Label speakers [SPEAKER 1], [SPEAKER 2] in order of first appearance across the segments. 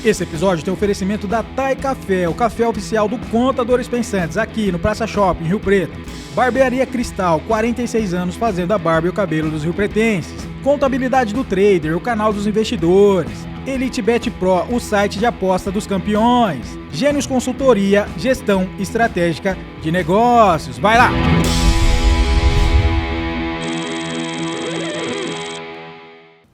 [SPEAKER 1] Esse episódio tem oferecimento da Thai Café, o café oficial do Contadores Pensantes, aqui no Praça Shopping, Rio Preto. Barbearia Cristal, 46 anos fazendo a barba e o cabelo dos riopretenses. Contabilidade do Trader, o canal dos investidores. EliteBet Pro, o site de aposta dos campeões. Gênios Consultoria, gestão estratégica de negócios. Vai lá!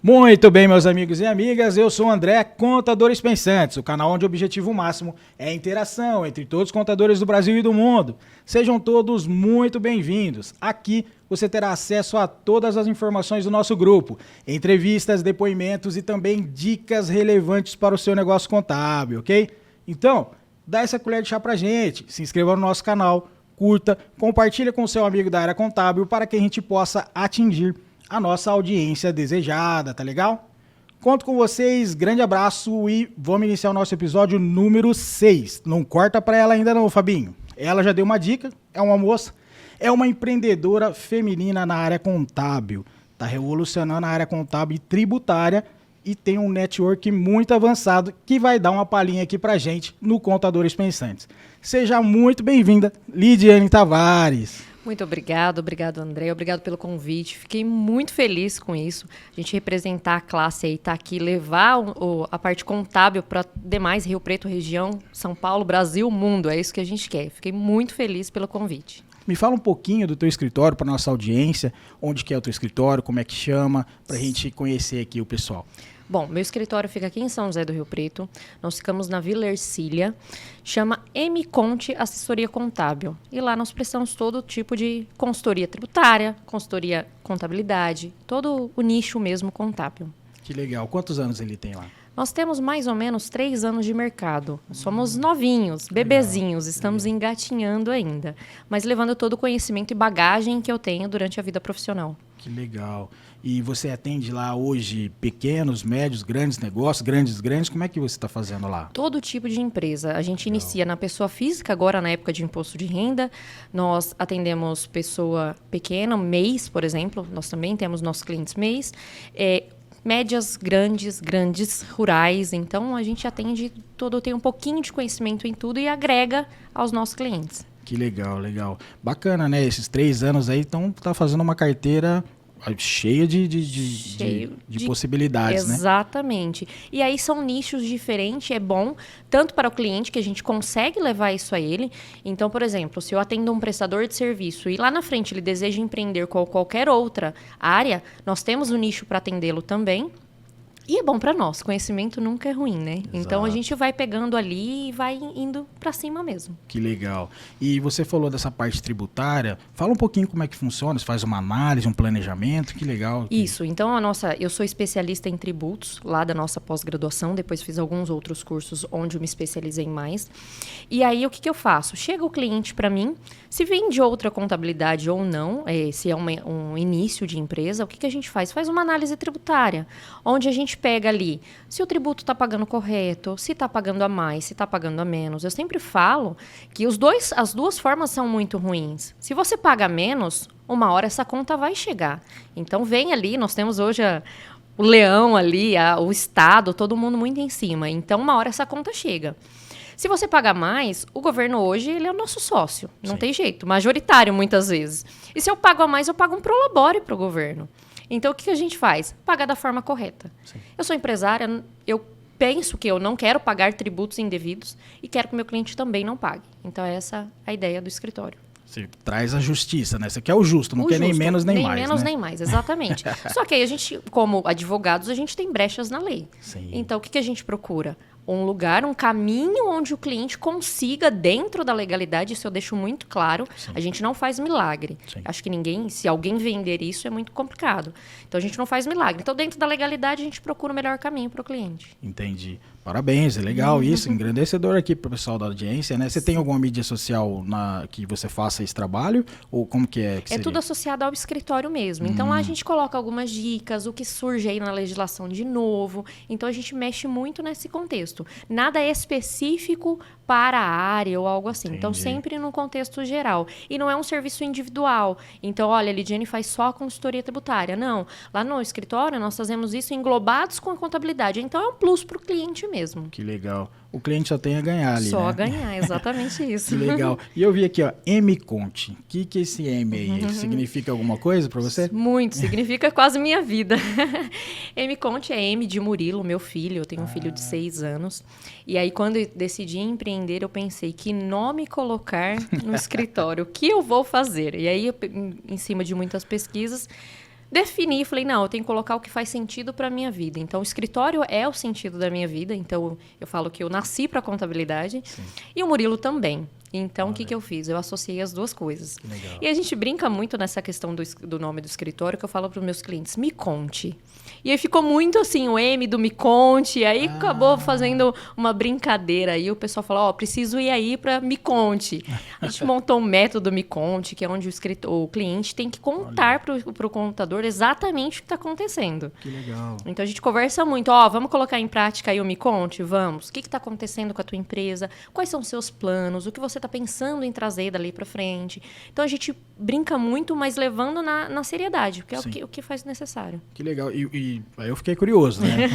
[SPEAKER 1] Muito bem, meus amigos e amigas, eu sou o André, Contadores Pensantes, o canal onde o objetivo máximo é a interação entre todos os contadores do Brasil e do mundo. Sejam todos muito bem-vindos. Aqui você terá acesso a todas as informações do nosso grupo, entrevistas, depoimentos e também dicas relevantes para o seu negócio contábil, ok? Então, dá essa colher de chá pra gente, se inscreva no nosso canal, curta, compartilha com o seu amigo da área contábil para que a gente possa atingir a nossa audiência desejada, tá legal? Conto com vocês, grande abraço e vamos iniciar o nosso episódio número 6. Não corta pra ela ainda não, Fabinho. Ela já deu uma dica, é uma moça, é uma empreendedora feminina na área contábil. Tá revolucionando a área contábil e tributária e tem um network muito avançado que vai dar uma palhinha aqui pra gente no Contadores Pensantes. Seja muito bem-vinda, Lidiane Tavares.
[SPEAKER 2] Muito obrigado André, obrigado pelo convite, fiquei muito feliz com isso, a gente representar a classe aí, tá aqui, levar a parte contábil para demais Rio Preto, região, São Paulo, Brasil, mundo, é isso que a gente quer, fiquei muito feliz pelo convite.
[SPEAKER 1] Me fala um pouquinho do teu escritório para nossa audiência, onde que é o teu escritório, como é que chama, para a gente conhecer aqui o pessoal.
[SPEAKER 2] Bom, meu escritório fica aqui em São José do Rio Preto, nós ficamos na Vila Ercília, chama M Conte Assessoria Contábil. E lá nós prestamos todo tipo de consultoria tributária, consultoria contabilidade, todo o nicho mesmo contábil.
[SPEAKER 1] Que legal. Quantos anos ele tem lá?
[SPEAKER 2] Nós temos mais ou menos 3 anos de mercado. Somos novinhos, bebezinhos, estamos engatinhando ainda, mas levando todo o conhecimento e bagagem que eu tenho durante a vida profissional.
[SPEAKER 1] Que legal. E você atende lá hoje pequenos, médios, grandes negócios, grandes? Como é que você está fazendo lá?
[SPEAKER 2] Todo tipo de empresa. A gente inicia na pessoa física, agora na época de imposto de renda. Nós atendemos pessoa pequena, MEIs, por exemplo. Nós também temos nossos clientes MEIs. Médias, grandes, rurais. Então, a gente atende tem um pouquinho de conhecimento em tudo e agrega aos nossos clientes.
[SPEAKER 1] Que legal. Bacana, né? Esses 3 anos aí, então, tá fazendo uma carteira cheia de possibilidades, né?
[SPEAKER 2] Exatamente. E aí são nichos diferentes, é bom, tanto para o cliente, que a gente consegue levar isso a ele. Então, por exemplo, se eu atendo um prestador de serviço e lá na frente ele deseja empreender com qualquer outra área, nós temos um nicho para atendê-lo também. E é bom para nós, conhecimento nunca é ruim, né? Exato. Então a gente vai pegando ali e vai indo para cima mesmo.
[SPEAKER 1] Que legal. E você falou dessa parte tributária, fala um pouquinho como é que funciona, você faz uma análise, um planejamento, que legal.
[SPEAKER 2] Isso, então eu sou especialista em tributos lá da nossa pós-graduação, depois fiz alguns outros cursos onde eu me especializei mais. E aí o que eu faço? Chega o cliente para mim, se vem de outra contabilidade ou não, se é um início de empresa, o que a gente faz? Faz uma análise tributária, onde a gente pega ali se o tributo está pagando correto, se está pagando a mais, se está pagando a menos. Eu sempre falo que as duas formas são muito ruins. Se você paga menos, uma hora essa conta vai chegar. Então vem ali, nós temos hoje o leão ali, o Estado, todo mundo muito em cima. Então uma hora essa conta chega. Se você paga mais, o governo hoje ele é o nosso sócio. Não tem jeito, majoritário muitas vezes. E se eu pago a mais, eu pago um prolabore para o governo. Então, o que a gente faz? Pagar da forma correta. Sim. Eu sou empresária, eu penso que eu não quero pagar tributos indevidos e quero que o meu cliente também não pague. Então, essa é a ideia do escritório.
[SPEAKER 1] Você traz a justiça, né? Você quer o justo, não quer nem menos nem mais,
[SPEAKER 2] nem menos,
[SPEAKER 1] né?
[SPEAKER 2] nem mais, exatamente. Só que aí a gente, como advogados, a gente tem brechas na lei. Sim. Então, o que a gente procura? Um lugar, um caminho onde o cliente consiga, dentro da legalidade, isso eu deixo muito claro, sim, a gente não faz milagre. Sim. Acho que se alguém vender isso, é muito complicado. Então, a gente não faz milagre. Então, dentro da legalidade, a gente procura o melhor caminho para o cliente.
[SPEAKER 1] Entendi. Parabéns, é legal isso, engrandecedor aqui para o pessoal da audiência, né? Você tem alguma mídia social que você faça esse trabalho? Ou como que é?
[SPEAKER 2] É tudo associado ao escritório mesmo. Então, lá a gente coloca algumas dicas, o que surge aí na legislação de novo. Então, a gente mexe muito nesse contexto. Nada específico para a área ou algo assim. Entendi. Então, sempre no contexto geral. E não é um serviço individual. Então, olha, a Lidiane faz só a consultoria tributária. Não. Lá no escritório, nós fazemos isso englobados com a contabilidade. Então, é um plus para o cliente mesmo.
[SPEAKER 1] Que legal. O cliente só tem a ganhar ali,
[SPEAKER 2] Só
[SPEAKER 1] né?
[SPEAKER 2] a ganhar, exatamente isso.
[SPEAKER 1] Que legal. E eu vi aqui, ó, M Conte. O que é esse M aí? Significa alguma coisa para você?
[SPEAKER 2] Muito, significa quase minha vida. M Conte é M de Murilo, meu filho. Eu tenho um filho de 6 anos. E aí, quando eu decidi empreender, eu pensei que nome colocar no escritório, o que eu vou fazer? E aí, em cima de muitas pesquisas, defini, falei, não, eu tenho que colocar o que faz sentido para a minha vida. Então, o escritório é o sentido da minha vida. Então, eu falo que eu nasci para contabilidade. Sim. E o Murilo também. Então, o que eu fiz? Eu associei as duas coisas. E a gente brinca muito nessa questão do nome do escritório, que eu falo para os meus clientes, me conte. E aí ficou muito assim, o M do me conte, aí acabou fazendo uma brincadeira. Aí o pessoal falou, preciso ir aí para me conte. A gente montou um método me conte, que é onde o cliente tem que contar para o contador exatamente o que está acontecendo.
[SPEAKER 1] Que legal.
[SPEAKER 2] Então, a gente conversa muito, vamos colocar em prática aí o me conte? Vamos. O que está acontecendo com a tua empresa? Quais são os seus planos? O que você está pensando em trazer dali para frente? Então, a gente brinca muito, mas levando na seriedade, porque é o que faz necessário.
[SPEAKER 1] Que legal. E aí eu fiquei curioso, né?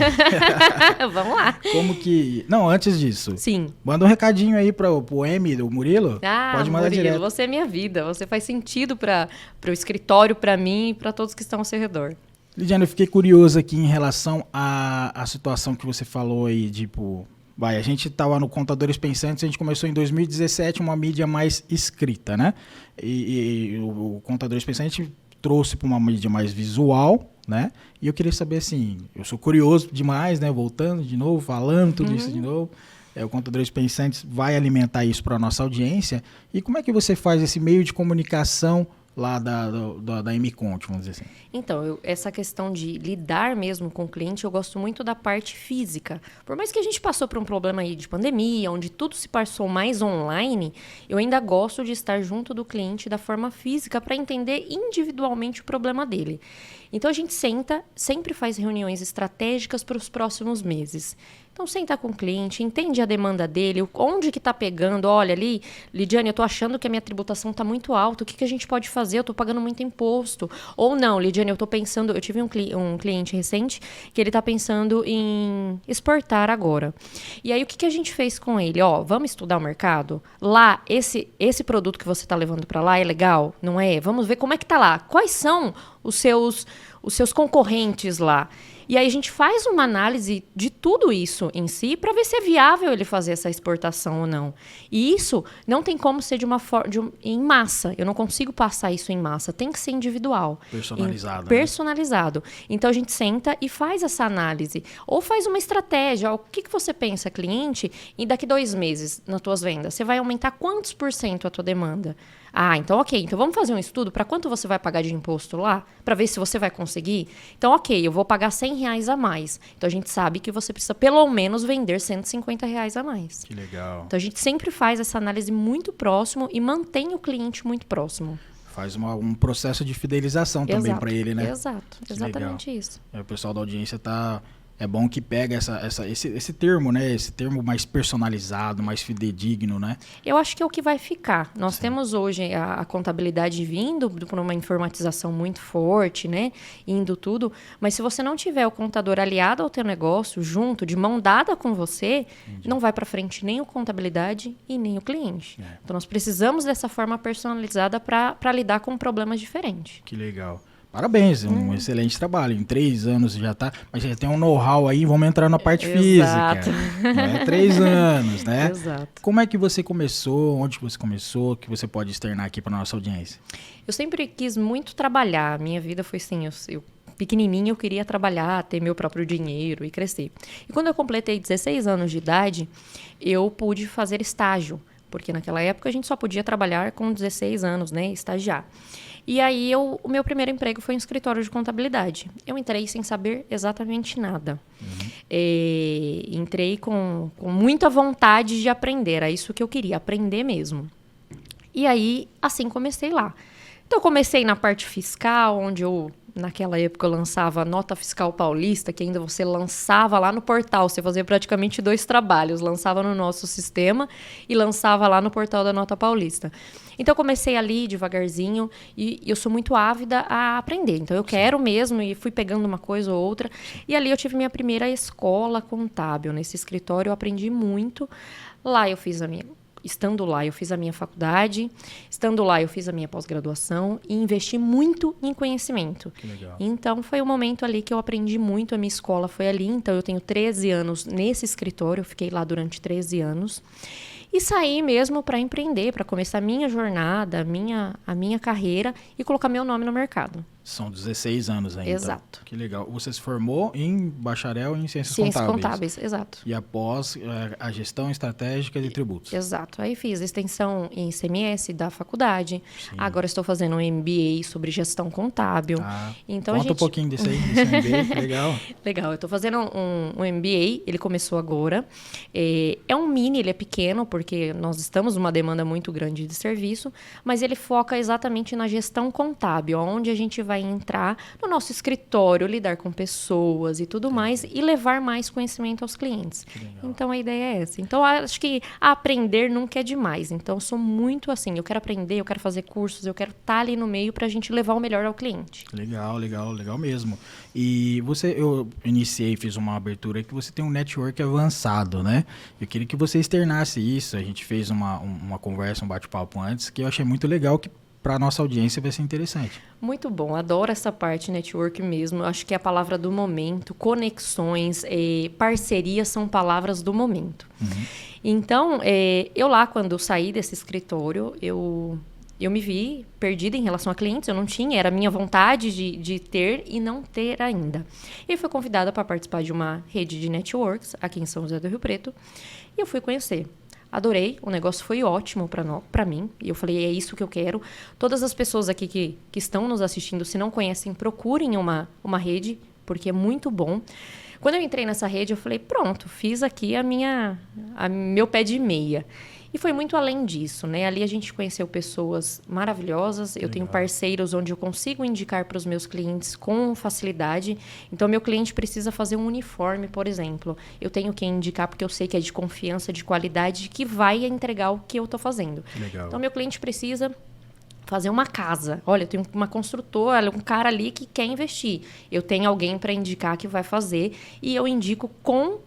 [SPEAKER 2] Vamos lá.
[SPEAKER 1] Como que... Não, antes disso.
[SPEAKER 2] Sim.
[SPEAKER 1] Manda um recadinho aí pro M, do Murilo. Pode mandar
[SPEAKER 2] Murilo,
[SPEAKER 1] direto.
[SPEAKER 2] você é minha vida. Você faz sentido para o escritório, para mim e para todos que estão ao seu redor.
[SPEAKER 1] Lidiane, eu fiquei curioso aqui em relação à situação que você falou aí, tipo... a gente estava no Contadores Pensantes, a gente começou em 2017 uma mídia mais escrita, né? E o Contadores Pensantes trouxe para uma mídia mais visual, né? E eu queria saber, assim, eu sou curioso demais, né? Voltando de novo, falando tudo isso de novo. O Contadores Pensantes vai alimentar isso para a nossa audiência. E como é que você faz esse meio de comunicação lá da M-Conte, vamos dizer assim?
[SPEAKER 2] Então, essa questão de lidar mesmo com o cliente, eu gosto muito da parte física. Por mais que a gente passou por um problema aí de pandemia, onde tudo se passou mais online, eu ainda gosto de estar junto do cliente da forma física para entender individualmente o problema dele. Então, a gente sempre faz reuniões estratégicas para os próximos meses. Então, senta com o cliente, entende a demanda dele, onde que está pegando. Olha ali, Lidiane, eu estou achando que a minha tributação está muito alta, o que a gente pode fazer? Eu estou pagando muito imposto. Ou não, Lidiane, eu estou pensando... Eu tive um cliente recente que ele está pensando em exportar agora. E aí, o que a gente fez com ele? Vamos estudar o mercado? Lá, esse produto que você está levando para lá é legal? Não é? Vamos ver como é que está lá. Quais são os seus concorrentes lá? E aí a gente faz uma análise de tudo isso em si para ver se é viável ele fazer essa exportação ou não. E isso não tem como ser em massa. Eu não consigo passar isso em massa. Tem que ser individual.
[SPEAKER 1] Personalizado.
[SPEAKER 2] Personalizado. Então a gente senta e faz essa análise. Ou faz uma estratégia. O que você pensa, cliente, e daqui 2 meses nas tuas vendas? Você vai aumentar quantos % a tua demanda? Então ok. Então vamos fazer um estudo para quanto você vai pagar de imposto lá? Para ver se você vai conseguir? Então ok, eu vou pagar R$100 a mais. Então a gente sabe que você precisa pelo menos vender R$150 a mais.
[SPEAKER 1] Que legal.
[SPEAKER 2] Então a gente sempre faz essa análise muito próximo e mantém o cliente muito próximo.
[SPEAKER 1] Faz um processo de fidelização também para ele, né?
[SPEAKER 2] Exato, exatamente isso.
[SPEAKER 1] O pessoal da audiência é bom que pega esse termo, né? Esse termo mais personalizado, mais fidedigno, né?
[SPEAKER 2] Eu acho que é o que vai ficar. Nós temos hoje a contabilidade vindo por uma informatização muito forte, né? Indo tudo. Mas se você não tiver o contador aliado ao teu negócio, junto, de mão dada com você, não vai para frente nem o contabilidade e nem o cliente. Então, nós precisamos dessa forma personalizada para lidar com problemas diferentes.
[SPEAKER 1] Que legal. Parabéns, um excelente trabalho. Em 3 anos já tá, mas já tem um know-how aí, vamos entrar na parte física. Não é 3 anos, né?
[SPEAKER 2] Exato.
[SPEAKER 1] Como é que você começou? Onde você começou? Que você pode externar aqui para nossa audiência?
[SPEAKER 2] Eu sempre quis muito trabalhar. Minha vida foi assim, eu pequenininha eu queria trabalhar, ter meu próprio dinheiro e crescer. E quando eu completei 16 anos de idade, eu pude fazer estágio, porque naquela época a gente só podia trabalhar com 16 anos, né? Estagiar. E aí, o meu primeiro emprego foi em escritório de contabilidade. Eu entrei sem saber exatamente nada. Entrei com muita vontade de aprender. Era isso que eu queria, aprender mesmo. E aí, assim, comecei lá. Então, eu comecei na parte fiscal, onde eu naquela época eu lançava a Nota Fiscal Paulista, que ainda você lançava lá no portal, você fazia praticamente 2 trabalhos, lançava no nosso sistema e lançava lá no portal da Nota Paulista. Então, eu comecei ali devagarzinho e eu sou muito ávida a aprender. Então, eu quero mesmo e fui pegando uma coisa ou outra. E ali eu tive minha primeira escola contábil. Nesse escritório eu aprendi muito. Lá eu fiz a minha... Estando lá, eu fiz a minha faculdade. Estando lá, eu fiz a minha pós-graduação e investi muito em conhecimento.
[SPEAKER 1] Que legal.
[SPEAKER 2] Então, foi um momento ali que eu aprendi muito. A minha escola foi ali. Então, eu tenho 13 anos nesse escritório. Eu fiquei lá durante 13 anos. E saí mesmo para empreender, para começar a minha jornada, a minha carreira e colocar meu nome no mercado.
[SPEAKER 1] São 16 anos ainda.
[SPEAKER 2] Exato.
[SPEAKER 1] Que legal. Você se formou em bacharel em Ciências
[SPEAKER 2] Contábeis, exato.
[SPEAKER 1] E após a gestão estratégica de tributos.
[SPEAKER 2] Exato. Aí fiz extensão em CMS da faculdade.
[SPEAKER 1] Sim.
[SPEAKER 2] Agora estou fazendo um MBA sobre gestão contábil. Então,
[SPEAKER 1] conta um pouquinho desse aí, desse MBA, que legal.
[SPEAKER 2] Legal, eu estou fazendo um MBA, ele começou agora. É um mini, ele é pequeno, porque nós estamos numa demanda muito grande de serviço, mas ele foca exatamente na gestão contábil, onde a gente vai entrar no nosso escritório, lidar com pessoas e tudo mais, e levar mais conhecimento aos clientes. Então, a ideia é essa. Então, acho que aprender nunca é demais. Então, eu sou muito assim, eu quero aprender, eu quero fazer cursos, eu quero estar ali no meio para a gente levar o melhor ao cliente.
[SPEAKER 1] Legal mesmo. E eu iniciei, fiz uma abertura que você tem um network avançado, né? Eu queria que você externasse isso. A gente fez uma conversa, um bate-papo antes, que eu achei muito legal, que para a nossa audiência vai ser interessante.
[SPEAKER 2] Muito bom, adoro essa parte network mesmo. Eu acho que é a palavra do momento, conexões, parcerias são palavras do momento. Então, eu lá, quando saí desse escritório, eu me vi perdida em relação a clientes, eu não tinha, era a minha vontade de ter e não ter ainda. Eu fui convidada para participar de uma rede de networks aqui em São José do Rio Preto e eu fui conhecer. Adorei, o negócio foi ótimo para mim. E eu falei, é isso que eu quero. Todas as pessoas aqui que estão nos assistindo, se não conhecem, procurem uma rede, porque é muito bom. Quando eu entrei nessa rede, eu falei, pronto, fiz aqui meu pé de meia. E foi muito além disso, né? Ali a gente conheceu pessoas maravilhosas. Eu tenho parceiros onde eu consigo indicar para os meus clientes com facilidade. Então, meu cliente precisa fazer um uniforme, por exemplo. Eu tenho que indicar porque eu sei que é de confiança, de qualidade, que vai entregar o que eu estou fazendo.
[SPEAKER 1] Legal.
[SPEAKER 2] Então, meu cliente precisa fazer uma casa. Olha, eu tenho uma construtora, um cara ali que quer investir. Eu tenho alguém para indicar que vai fazer e eu indico com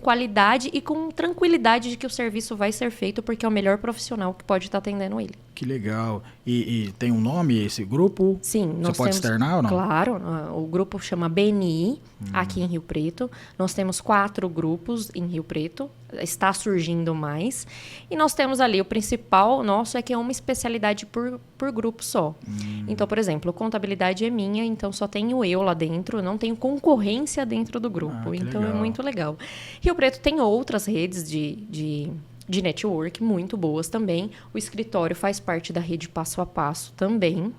[SPEAKER 2] qualidade e com tranquilidade de que o serviço vai ser feito porque é o melhor profissional que pode estar atendendo ele.
[SPEAKER 1] Que legal. E tem um nome esse grupo?
[SPEAKER 2] Sim.
[SPEAKER 1] Você pode externar ou não?
[SPEAKER 2] Claro. O grupo chama BNI, aqui em Rio Preto. Nós temos 4 grupos em Rio Preto. Está surgindo mais. E nós temos ali, o principal nosso é que é uma especialidade por grupo só. Então, por exemplo, contabilidade é minha, então só tenho eu lá dentro, não tenho concorrência dentro do grupo. Então,
[SPEAKER 1] legal.
[SPEAKER 2] É muito legal. Rio Preto tem outras redes de network muito boas também. O escritório faz parte da rede Passo a Passo também,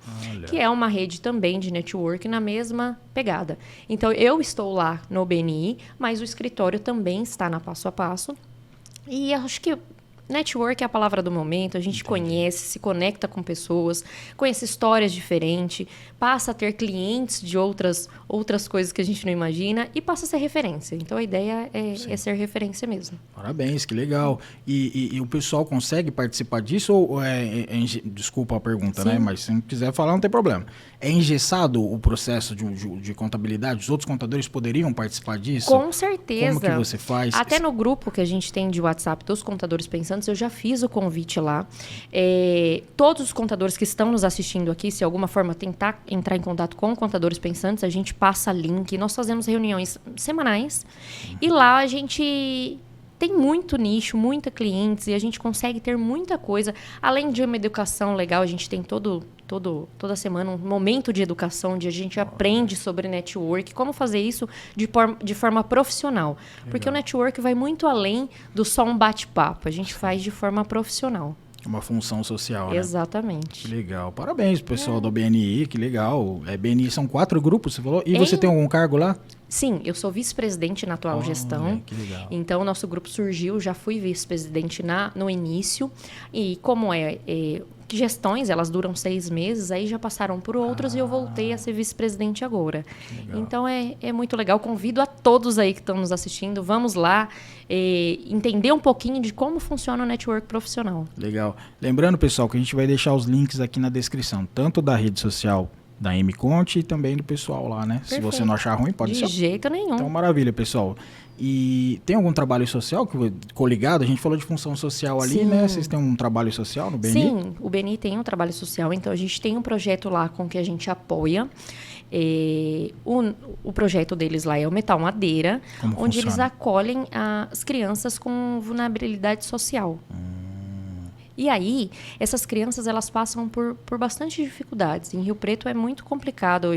[SPEAKER 2] que é uma rede também de network na mesma pegada. Então, eu estou lá no BNI, mas o escritório também está na Passo a Passo. E acho que network é a palavra do momento, a gente conhece, se conecta com pessoas, conhece histórias diferentes, passa a ter clientes de outras coisas que a gente não imagina e passa a ser referência. Então, a ideia é ser referência mesmo.
[SPEAKER 1] Parabéns, que legal. E o pessoal consegue participar disso ou desculpa a pergunta, né? Mas se não quiser falar, não tem problema. É engessado o processo de contabilidade? Os outros contadores poderiam participar disso?
[SPEAKER 2] Com certeza.
[SPEAKER 1] Como que você faz?
[SPEAKER 2] Até no grupo que a gente tem de WhatsApp dos contadores pensantes, eu já fiz o convite lá. Todos os contadores que estão nos assistindo aqui, se de alguma forma tentar entrar em contato com contadores pensantes, a gente passa link. Nós fazemos reuniões semanais e lá a gente tem muito nicho, muita clientes e a gente consegue ter muita coisa. Além de uma educação legal, a gente tem toda semana um momento de educação onde a gente aprende sobre network, como fazer isso de forma profissional. Legal. Porque o network vai muito além do só um bate-papo. A gente faz de forma profissional.
[SPEAKER 1] Uma função social, né?
[SPEAKER 2] Exatamente.
[SPEAKER 1] Que legal. Parabéns, pessoal do BNI, que legal. BNI são 4 grupos, você falou? E você tem algum cargo lá?
[SPEAKER 2] Sim, eu sou vice-presidente na atual gestão.
[SPEAKER 1] Que legal.
[SPEAKER 2] Então, o nosso grupo surgiu, já fui vice-presidente no início. E como gestões, elas duram 6 meses, aí já passaram por outras e eu voltei a ser vice-presidente agora. Então, é muito legal. Convido a todos aí que estão nos assistindo, vamos lá entender um pouquinho de como funciona o network profissional.
[SPEAKER 1] Legal. Lembrando, pessoal, que a gente vai deixar os links aqui na descrição, tanto da rede social da M-Conte e também do pessoal lá, né?
[SPEAKER 2] Perfeito.
[SPEAKER 1] Se você não achar ruim, pode ser.
[SPEAKER 2] De jeito nenhum.
[SPEAKER 1] Então, maravilha, pessoal. E tem algum trabalho social que coligado? A gente falou de função social ali, né? Vocês têm um trabalho social no BNI?
[SPEAKER 2] Sim, o BNI tem um trabalho social, então a gente tem um projeto lá com que a gente apoia. O projeto deles lá é o Metal Madeira, onde eles acolhem as crianças com vulnerabilidade social. E aí, essas crianças, elas passam por bastante dificuldades. Em Rio Preto é muito complicado.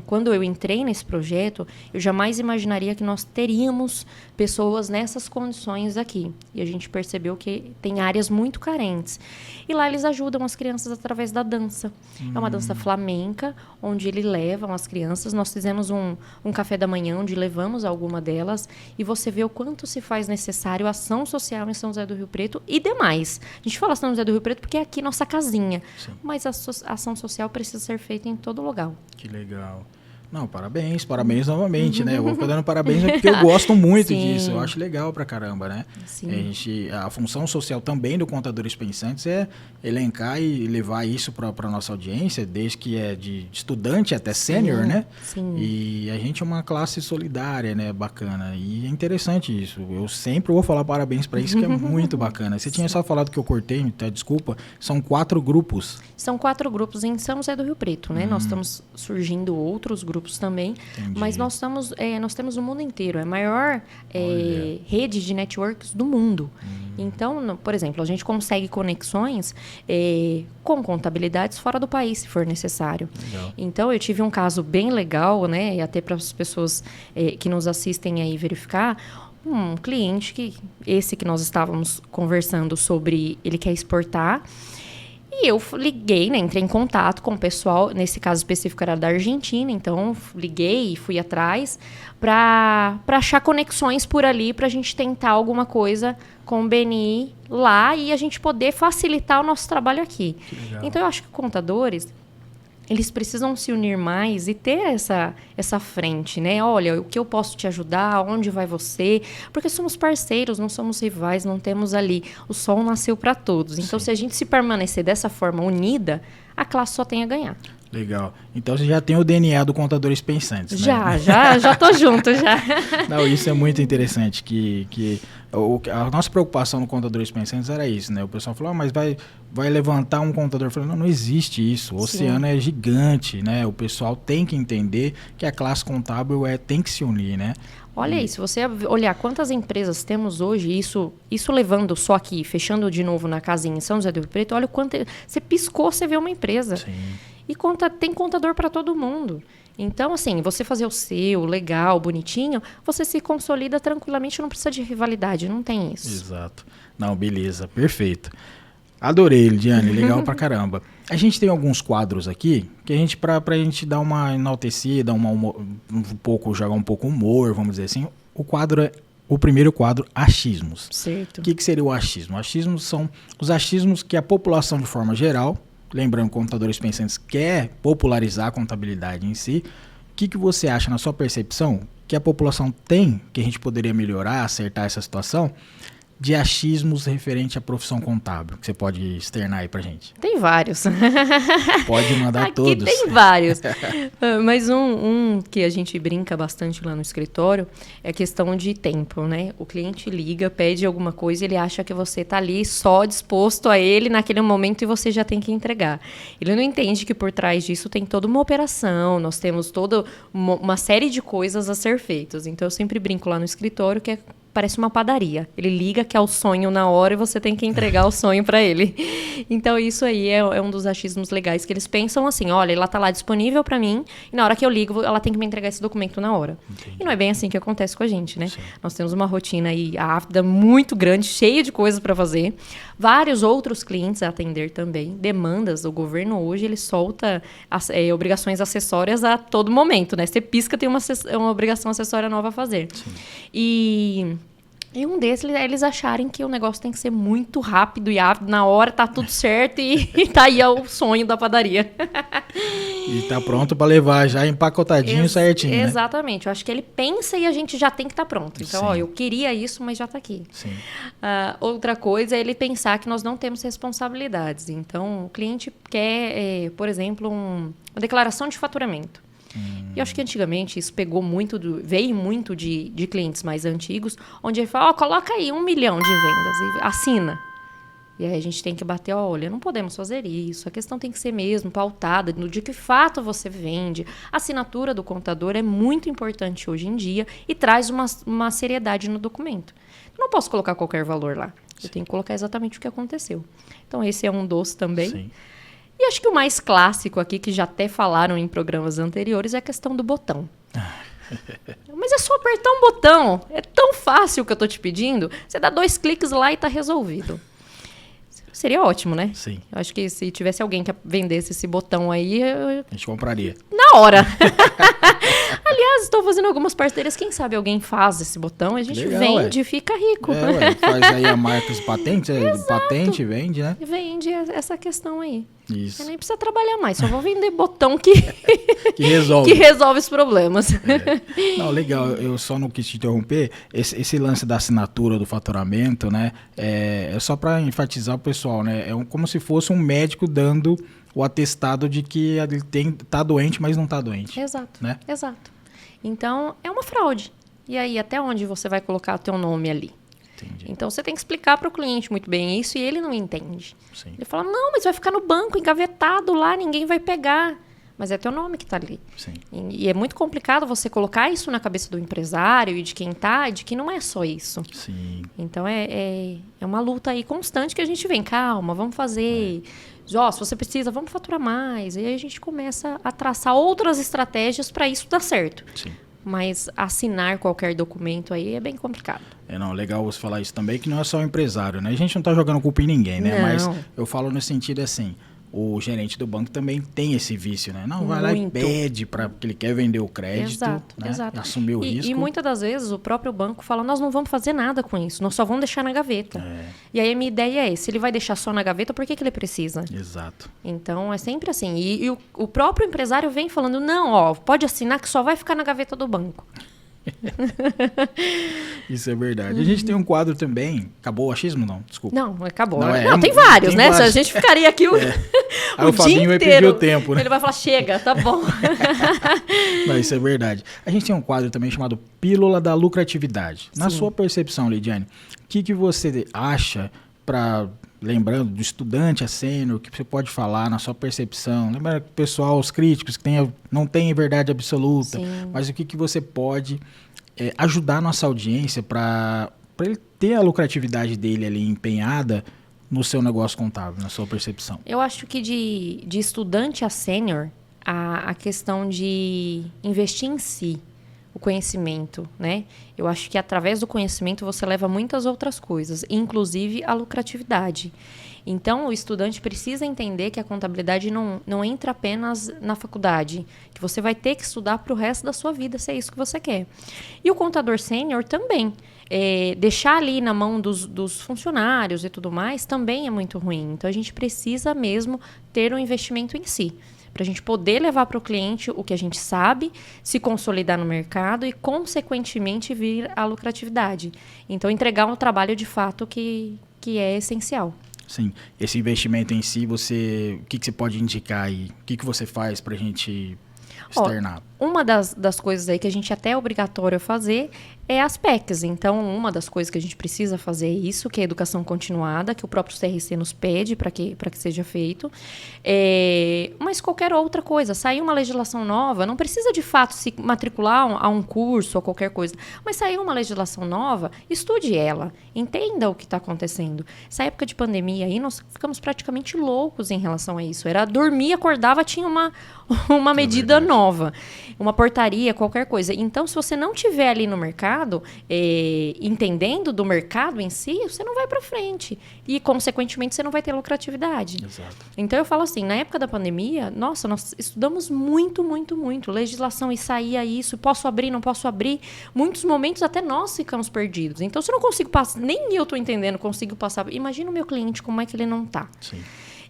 [SPEAKER 2] Quando eu entrei nesse projeto, eu jamais imaginaria que nós teríamos pessoas nessas condições aqui. E a gente percebeu que tem áreas muito carentes. E lá eles ajudam as crianças através da dança. É uma dança flamenca, onde eles levam as crianças. Nós fizemos um café da manhã, onde levamos alguma delas. E você vê o quanto se faz necessário ação social em São José do Rio Preto e demais. A gente fala São José do Rio Preto porque é aqui nossa casinha. Sim. Mas a ação social precisa ser feita em todo lugar.
[SPEAKER 1] Que legal. Não, parabéns novamente, né? Eu vou ficar dando parabéns porque eu gosto muito disso. Eu acho legal pra caramba, né? Sim. A função social também do Contadores Pensantes é elencar e levar isso pra nossa audiência, desde que é de estudante até sênior, né?
[SPEAKER 2] Sim.
[SPEAKER 1] E a gente é uma classe solidária, né? Bacana. E é interessante isso. Eu sempre vou falar parabéns pra isso, que é muito bacana. Você tinha só falado que eu cortei, tá? Desculpa. São 4 grupos.
[SPEAKER 2] São 4 grupos em São José do Rio Preto, né? Nós estamos surgindo outros grupos também, entendi. Mas nós temos o mundo inteiro, é a maior rede de networks do mundo. Então, por exemplo, a gente consegue conexões com contabilidades fora do país, se for necessário. Legal. Então, eu tive um caso bem legal, né, e até para as pessoas que nos assistem aí verificar, um cliente que nós estávamos conversando sobre, ele quer exportar. E eu liguei, né, entrei em contato com o pessoal, nesse caso específico era da Argentina, então liguei e fui atrás para achar conexões por ali, para a gente tentar alguma coisa com o BNI lá e a gente poder facilitar o nosso trabalho aqui. Então eu acho que contadores, eles precisam se unir mais e ter essa frente, né? Olha, o que eu posso te ajudar, onde vai você? Porque somos parceiros, não somos rivais, não temos ali. O sol nasceu para todos. Então, se a gente se permanecer dessa forma unida, a classe só tem a ganhar.
[SPEAKER 1] Legal. Então você já tem o DNA do Contadores Pensantes, né?
[SPEAKER 2] Já tô junto, já.
[SPEAKER 1] Não, isso é muito interessante, a nossa preocupação no Contadores Pensantes era isso, né? O pessoal falou, mas vai levantar um contador. Eu falei, não existe isso, o oceano é gigante, né? O pessoal tem que entender que a classe contábil tem que se unir, né?
[SPEAKER 2] Olha aí, se você olhar quantas empresas temos hoje, isso levando só aqui, fechando de novo na casinha em São José do Rio Preto, olha o quanto... Você piscou, você vê uma empresa.
[SPEAKER 1] Sim.
[SPEAKER 2] E tem contador para todo mundo. Então, assim, você fazer o seu, legal, bonitinho, você se consolida tranquilamente, não precisa de rivalidade, não tem isso.
[SPEAKER 1] Exato. Não, beleza, perfeito. Adorei, Lidiane, legal pra caramba. A gente tem alguns quadros aqui, que a gente, pra gente dar uma enaltecida, jogar um pouco humor, vamos dizer assim, o primeiro quadro, achismos.
[SPEAKER 2] Certo.
[SPEAKER 1] O que seria o achismo? Achismos são os achismos que a população, de forma geral, lembrando que Contadores Pensantes quer popularizar a contabilidade em si, o que você acha, na sua percepção, que a população tem, que a gente poderia melhorar, acertar essa situação, de achismos referente à profissão contábil, que você pode externar aí pra gente?
[SPEAKER 2] Tem vários.
[SPEAKER 1] Pode mandar
[SPEAKER 2] aqui
[SPEAKER 1] todos.
[SPEAKER 2] Tem vários. Mas um que a gente brinca bastante lá no escritório é a questão de tempo, né? O cliente liga, pede alguma coisa e ele acha que você tá ali só disposto a ele naquele momento e você já tem que entregar. Ele não entende que por trás disso tem toda uma operação, nós temos toda uma série de coisas a ser feitas. Então eu sempre brinco lá no escritório que parece uma padaria. Ele liga que é o sonho na hora e você tem que entregar o sonho para ele. Então, isso aí é um dos achismos legais que eles pensam assim, olha, ela tá lá disponível para mim e na hora que eu ligo, ela tem que me entregar esse documento na hora. Entendi. E não é bem assim que acontece com a gente, né? Sim. Nós temos uma rotina aí ávida muito grande, cheia de coisas para fazer. Vários outros clientes a atender também. Demandas, o governo hoje, ele solta obrigações acessórias a todo momento, né? Você pisca, tem uma obrigação acessória nova a fazer. Sim. E um desses é eles acharem que o negócio tem que ser muito rápido e ávido, na hora tá tudo certo e tá aí o sonho da padaria.
[SPEAKER 1] E tá pronto para levar já empacotadinho certinho, né?
[SPEAKER 2] Exatamente. Eu acho que ele pensa e a gente já tem que estar pronto. Então,
[SPEAKER 1] Sim.
[SPEAKER 2] ó, eu queria isso, mas já tá aqui.
[SPEAKER 1] Sim.
[SPEAKER 2] Outra coisa é ele pensar que nós não temos responsabilidades. Então, o cliente quer, por exemplo, uma declaração de faturamento. E eu acho que antigamente isso veio muito de clientes mais antigos, onde ele fala, coloca aí 1 milhão de vendas e assina. E aí a gente tem que bater, olha, não podemos fazer isso, a questão tem que ser mesmo pautada no dia que fato você vende. A assinatura do contador é muito importante hoje em dia e traz uma seriedade no documento. Eu não posso colocar qualquer valor lá, eu tenho que colocar exatamente o que aconteceu. Então esse é um doce também.
[SPEAKER 1] Sim.
[SPEAKER 2] E acho que o mais clássico aqui, que já até falaram em programas anteriores, é a questão do botão. Mas é só apertar um botão. É tão fácil o que eu tô te pedindo. Você dá 2 cliques lá e tá resolvido. Seria ótimo, né?
[SPEAKER 1] Sim.
[SPEAKER 2] Eu acho que se tivesse alguém que vendesse esse botão aí,
[SPEAKER 1] A gente compraria.
[SPEAKER 2] na hora. Aliás, estou fazendo algumas parcerias. Quem sabe alguém faz esse botão, a gente
[SPEAKER 1] Legal,
[SPEAKER 2] vende e fica rico.
[SPEAKER 1] Faz aí a marca de patente, patente vende, né?
[SPEAKER 2] Vende essa questão aí.
[SPEAKER 1] Isso.
[SPEAKER 2] Você nem precisa trabalhar mais, só vou vender botão que
[SPEAKER 1] Que resolve.
[SPEAKER 2] que resolve os problemas.
[SPEAKER 1] Não, legal, eu só não quis te interromper. Esse lance da assinatura do faturamento, né? É só para enfatizar o pessoal, né? Como se fosse um médico dando o atestado de que ele tá doente, mas não tá doente.
[SPEAKER 2] Exato,
[SPEAKER 1] né?
[SPEAKER 2] exato. Então, é uma fraude. E aí, até onde você vai colocar o teu nome ali?
[SPEAKER 1] Entendi.
[SPEAKER 2] Então, você tem que explicar para o cliente muito bem isso e ele não entende.
[SPEAKER 1] Sim.
[SPEAKER 2] Ele fala, não, mas vai ficar no banco, engavetado lá, ninguém vai pegar. Mas é teu nome que está ali.
[SPEAKER 1] Sim.
[SPEAKER 2] E é muito complicado você colocar isso na cabeça do empresário e de quem tá, de que não é só isso.
[SPEAKER 1] Sim.
[SPEAKER 2] Então, é uma luta aí constante que a gente vem, calma, vamos fazer. Se você precisa, vamos faturar mais. E aí a gente começa a traçar outras estratégias para isso dar certo.
[SPEAKER 1] Sim.
[SPEAKER 2] Mas assinar qualquer documento aí é bem complicado.
[SPEAKER 1] Não, legal você falar isso também, que não é só o empresário, né? A gente não tá jogando culpa em ninguém, né?
[SPEAKER 2] Não.
[SPEAKER 1] Mas eu falo no sentido assim, o gerente do banco também tem esse vício, né? Não, vai lá e pede porque ele quer vender o crédito,
[SPEAKER 2] Exato,
[SPEAKER 1] né?
[SPEAKER 2] exato.
[SPEAKER 1] E assumir o risco.
[SPEAKER 2] E muitas das vezes o próprio banco fala, nós não vamos fazer nada com isso, nós só vamos deixar na gaveta. E aí a minha ideia é, se ele vai deixar só na gaveta, por que ele precisa?
[SPEAKER 1] Exato.
[SPEAKER 2] Então é sempre assim. E o próprio empresário vem falando, não, pode assinar que só vai ficar na gaveta do banco.
[SPEAKER 1] Isso é verdade. A gente tem um quadro também. Acabou o achismo? Não, desculpa.
[SPEAKER 2] Não, acabou.
[SPEAKER 1] Não,
[SPEAKER 2] tem vários,
[SPEAKER 1] tem
[SPEAKER 2] né?
[SPEAKER 1] vários.
[SPEAKER 2] Se a gente ficaria aqui
[SPEAKER 1] Aí o Fabinho vai pedir o tempo, né?
[SPEAKER 2] Ele vai falar, chega, tá bom.
[SPEAKER 1] Não, isso é verdade. A gente tem um quadro também chamado Pílula da Lucratividade. Na sua percepção, Lidiane, o que você acha lembrando do estudante a sênior, o que você pode falar na sua percepção? Lembra que o pessoal, os críticos que não têm verdade absoluta, mas o que você pode ajudar a nossa audiência para ele ter a lucratividade dele ali empenhada no seu negócio contábil, na sua percepção?
[SPEAKER 2] Eu acho que de estudante a sênior, a questão de investir em si, o conhecimento, né? Eu acho que através do conhecimento você leva muitas outras coisas, inclusive a lucratividade. Então, o estudante precisa entender que a contabilidade não entra apenas na faculdade, que você vai ter que estudar para o resto da sua vida, se é isso que você quer. E o contador sênior também. Deixar ali na mão dos funcionários e tudo mais também é muito ruim. Então, a gente precisa mesmo ter um investimento em si, para a gente poder levar para o cliente o que a gente sabe, se consolidar no mercado e, consequentemente, vir a lucratividade. Então, entregar um trabalho de fato que é essencial.
[SPEAKER 1] Sim, esse investimento em si, o que você pode indicar aí? O que você faz para a gente externar?
[SPEAKER 2] Uma das coisas aí que a gente até é obrigatório fazer é as PECs. Então, uma das coisas que a gente precisa fazer é isso, que é a educação continuada, que o próprio CRC nos pede para que seja feito. Mas qualquer outra coisa, sair uma legislação nova, não precisa de fato se matricular a um curso ou qualquer coisa, mas sair uma legislação nova, estude ela, entenda o que está acontecendo. Essa época de pandemia aí, nós ficamos praticamente loucos em relação a isso. Era dormir, acordava, tinha uma medida nova, uma portaria, qualquer coisa. Então, se você não tiver ali no mercado, mercado, entendendo do mercado em si, você não vai para frente. E, consequentemente, você não vai ter lucratividade.
[SPEAKER 1] Exato.
[SPEAKER 2] Então, eu falo assim, na época da pandemia, nossa, nós estudamos muito, muito, muito. Legislação, e saía isso, posso abrir, não posso abrir. Muitos momentos até nós ficamos perdidos. Então, se eu não consigo passar, nem eu estou entendendo, consigo passar. Imagina o meu cliente, como é que ele não está.
[SPEAKER 1] Sim.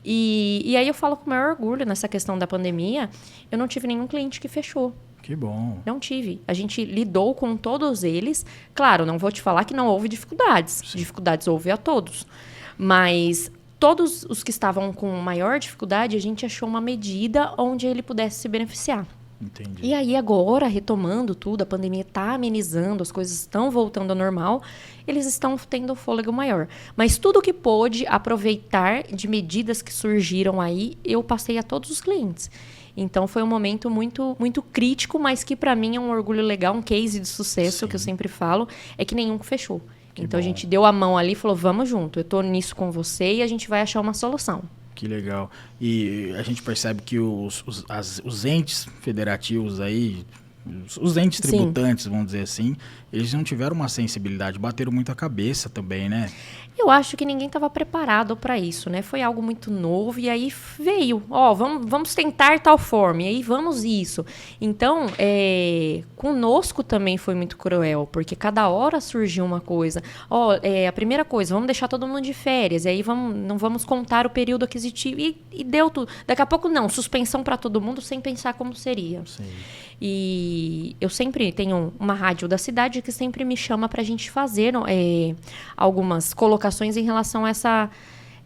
[SPEAKER 2] E aí eu falo com o maior orgulho nessa questão da pandemia, eu não tive nenhum cliente que fechou.
[SPEAKER 1] Que bom.
[SPEAKER 2] Não tive. A gente lidou com todos eles. Claro, não vou te falar que não houve dificuldades.
[SPEAKER 1] Sim.
[SPEAKER 2] Dificuldades houve a todos. Mas todos os que estavam com maior dificuldade, a gente achou uma medida onde ele pudesse se beneficiar.
[SPEAKER 1] Entendi.
[SPEAKER 2] E aí agora, retomando tudo, a pandemia está amenizando, as coisas estão voltando ao normal, eles estão tendo um fôlego maior. Mas tudo que pôde aproveitar de medidas que surgiram aí, eu passei a todos os clientes. Então foi um momento muito, muito crítico, mas que para mim é um orgulho legal, um case de sucesso,
[SPEAKER 1] Sim.
[SPEAKER 2] que eu sempre falo, é que nenhum fechou.
[SPEAKER 1] Que
[SPEAKER 2] então
[SPEAKER 1] bom.
[SPEAKER 2] a gente deu a mão ali e falou, vamos junto, eu tô nisso com você e a gente vai achar uma solução.
[SPEAKER 1] Que legal. E a gente percebe que os entes federativos aí, os entes
[SPEAKER 2] Sim.
[SPEAKER 1] tributantes, vamos dizer assim, eles não tiveram uma sensibilidade, bateram muito a cabeça também, né?
[SPEAKER 2] Eu acho que ninguém estava preparado para isso, né? Foi algo muito novo e aí veio, vamos tentar tal forma, e aí vamos isso. Então, conosco também foi muito cruel, porque cada hora surgiu uma coisa. A primeira coisa, vamos deixar todo mundo de férias, e aí não vamos contar o período aquisitivo, e deu tudo. Daqui a pouco não, suspensão para todo mundo sem pensar como seria.
[SPEAKER 1] Sim.
[SPEAKER 2] E eu sempre tenho uma rádio da cidade que sempre me chama para a gente fazer algumas colocações em relação a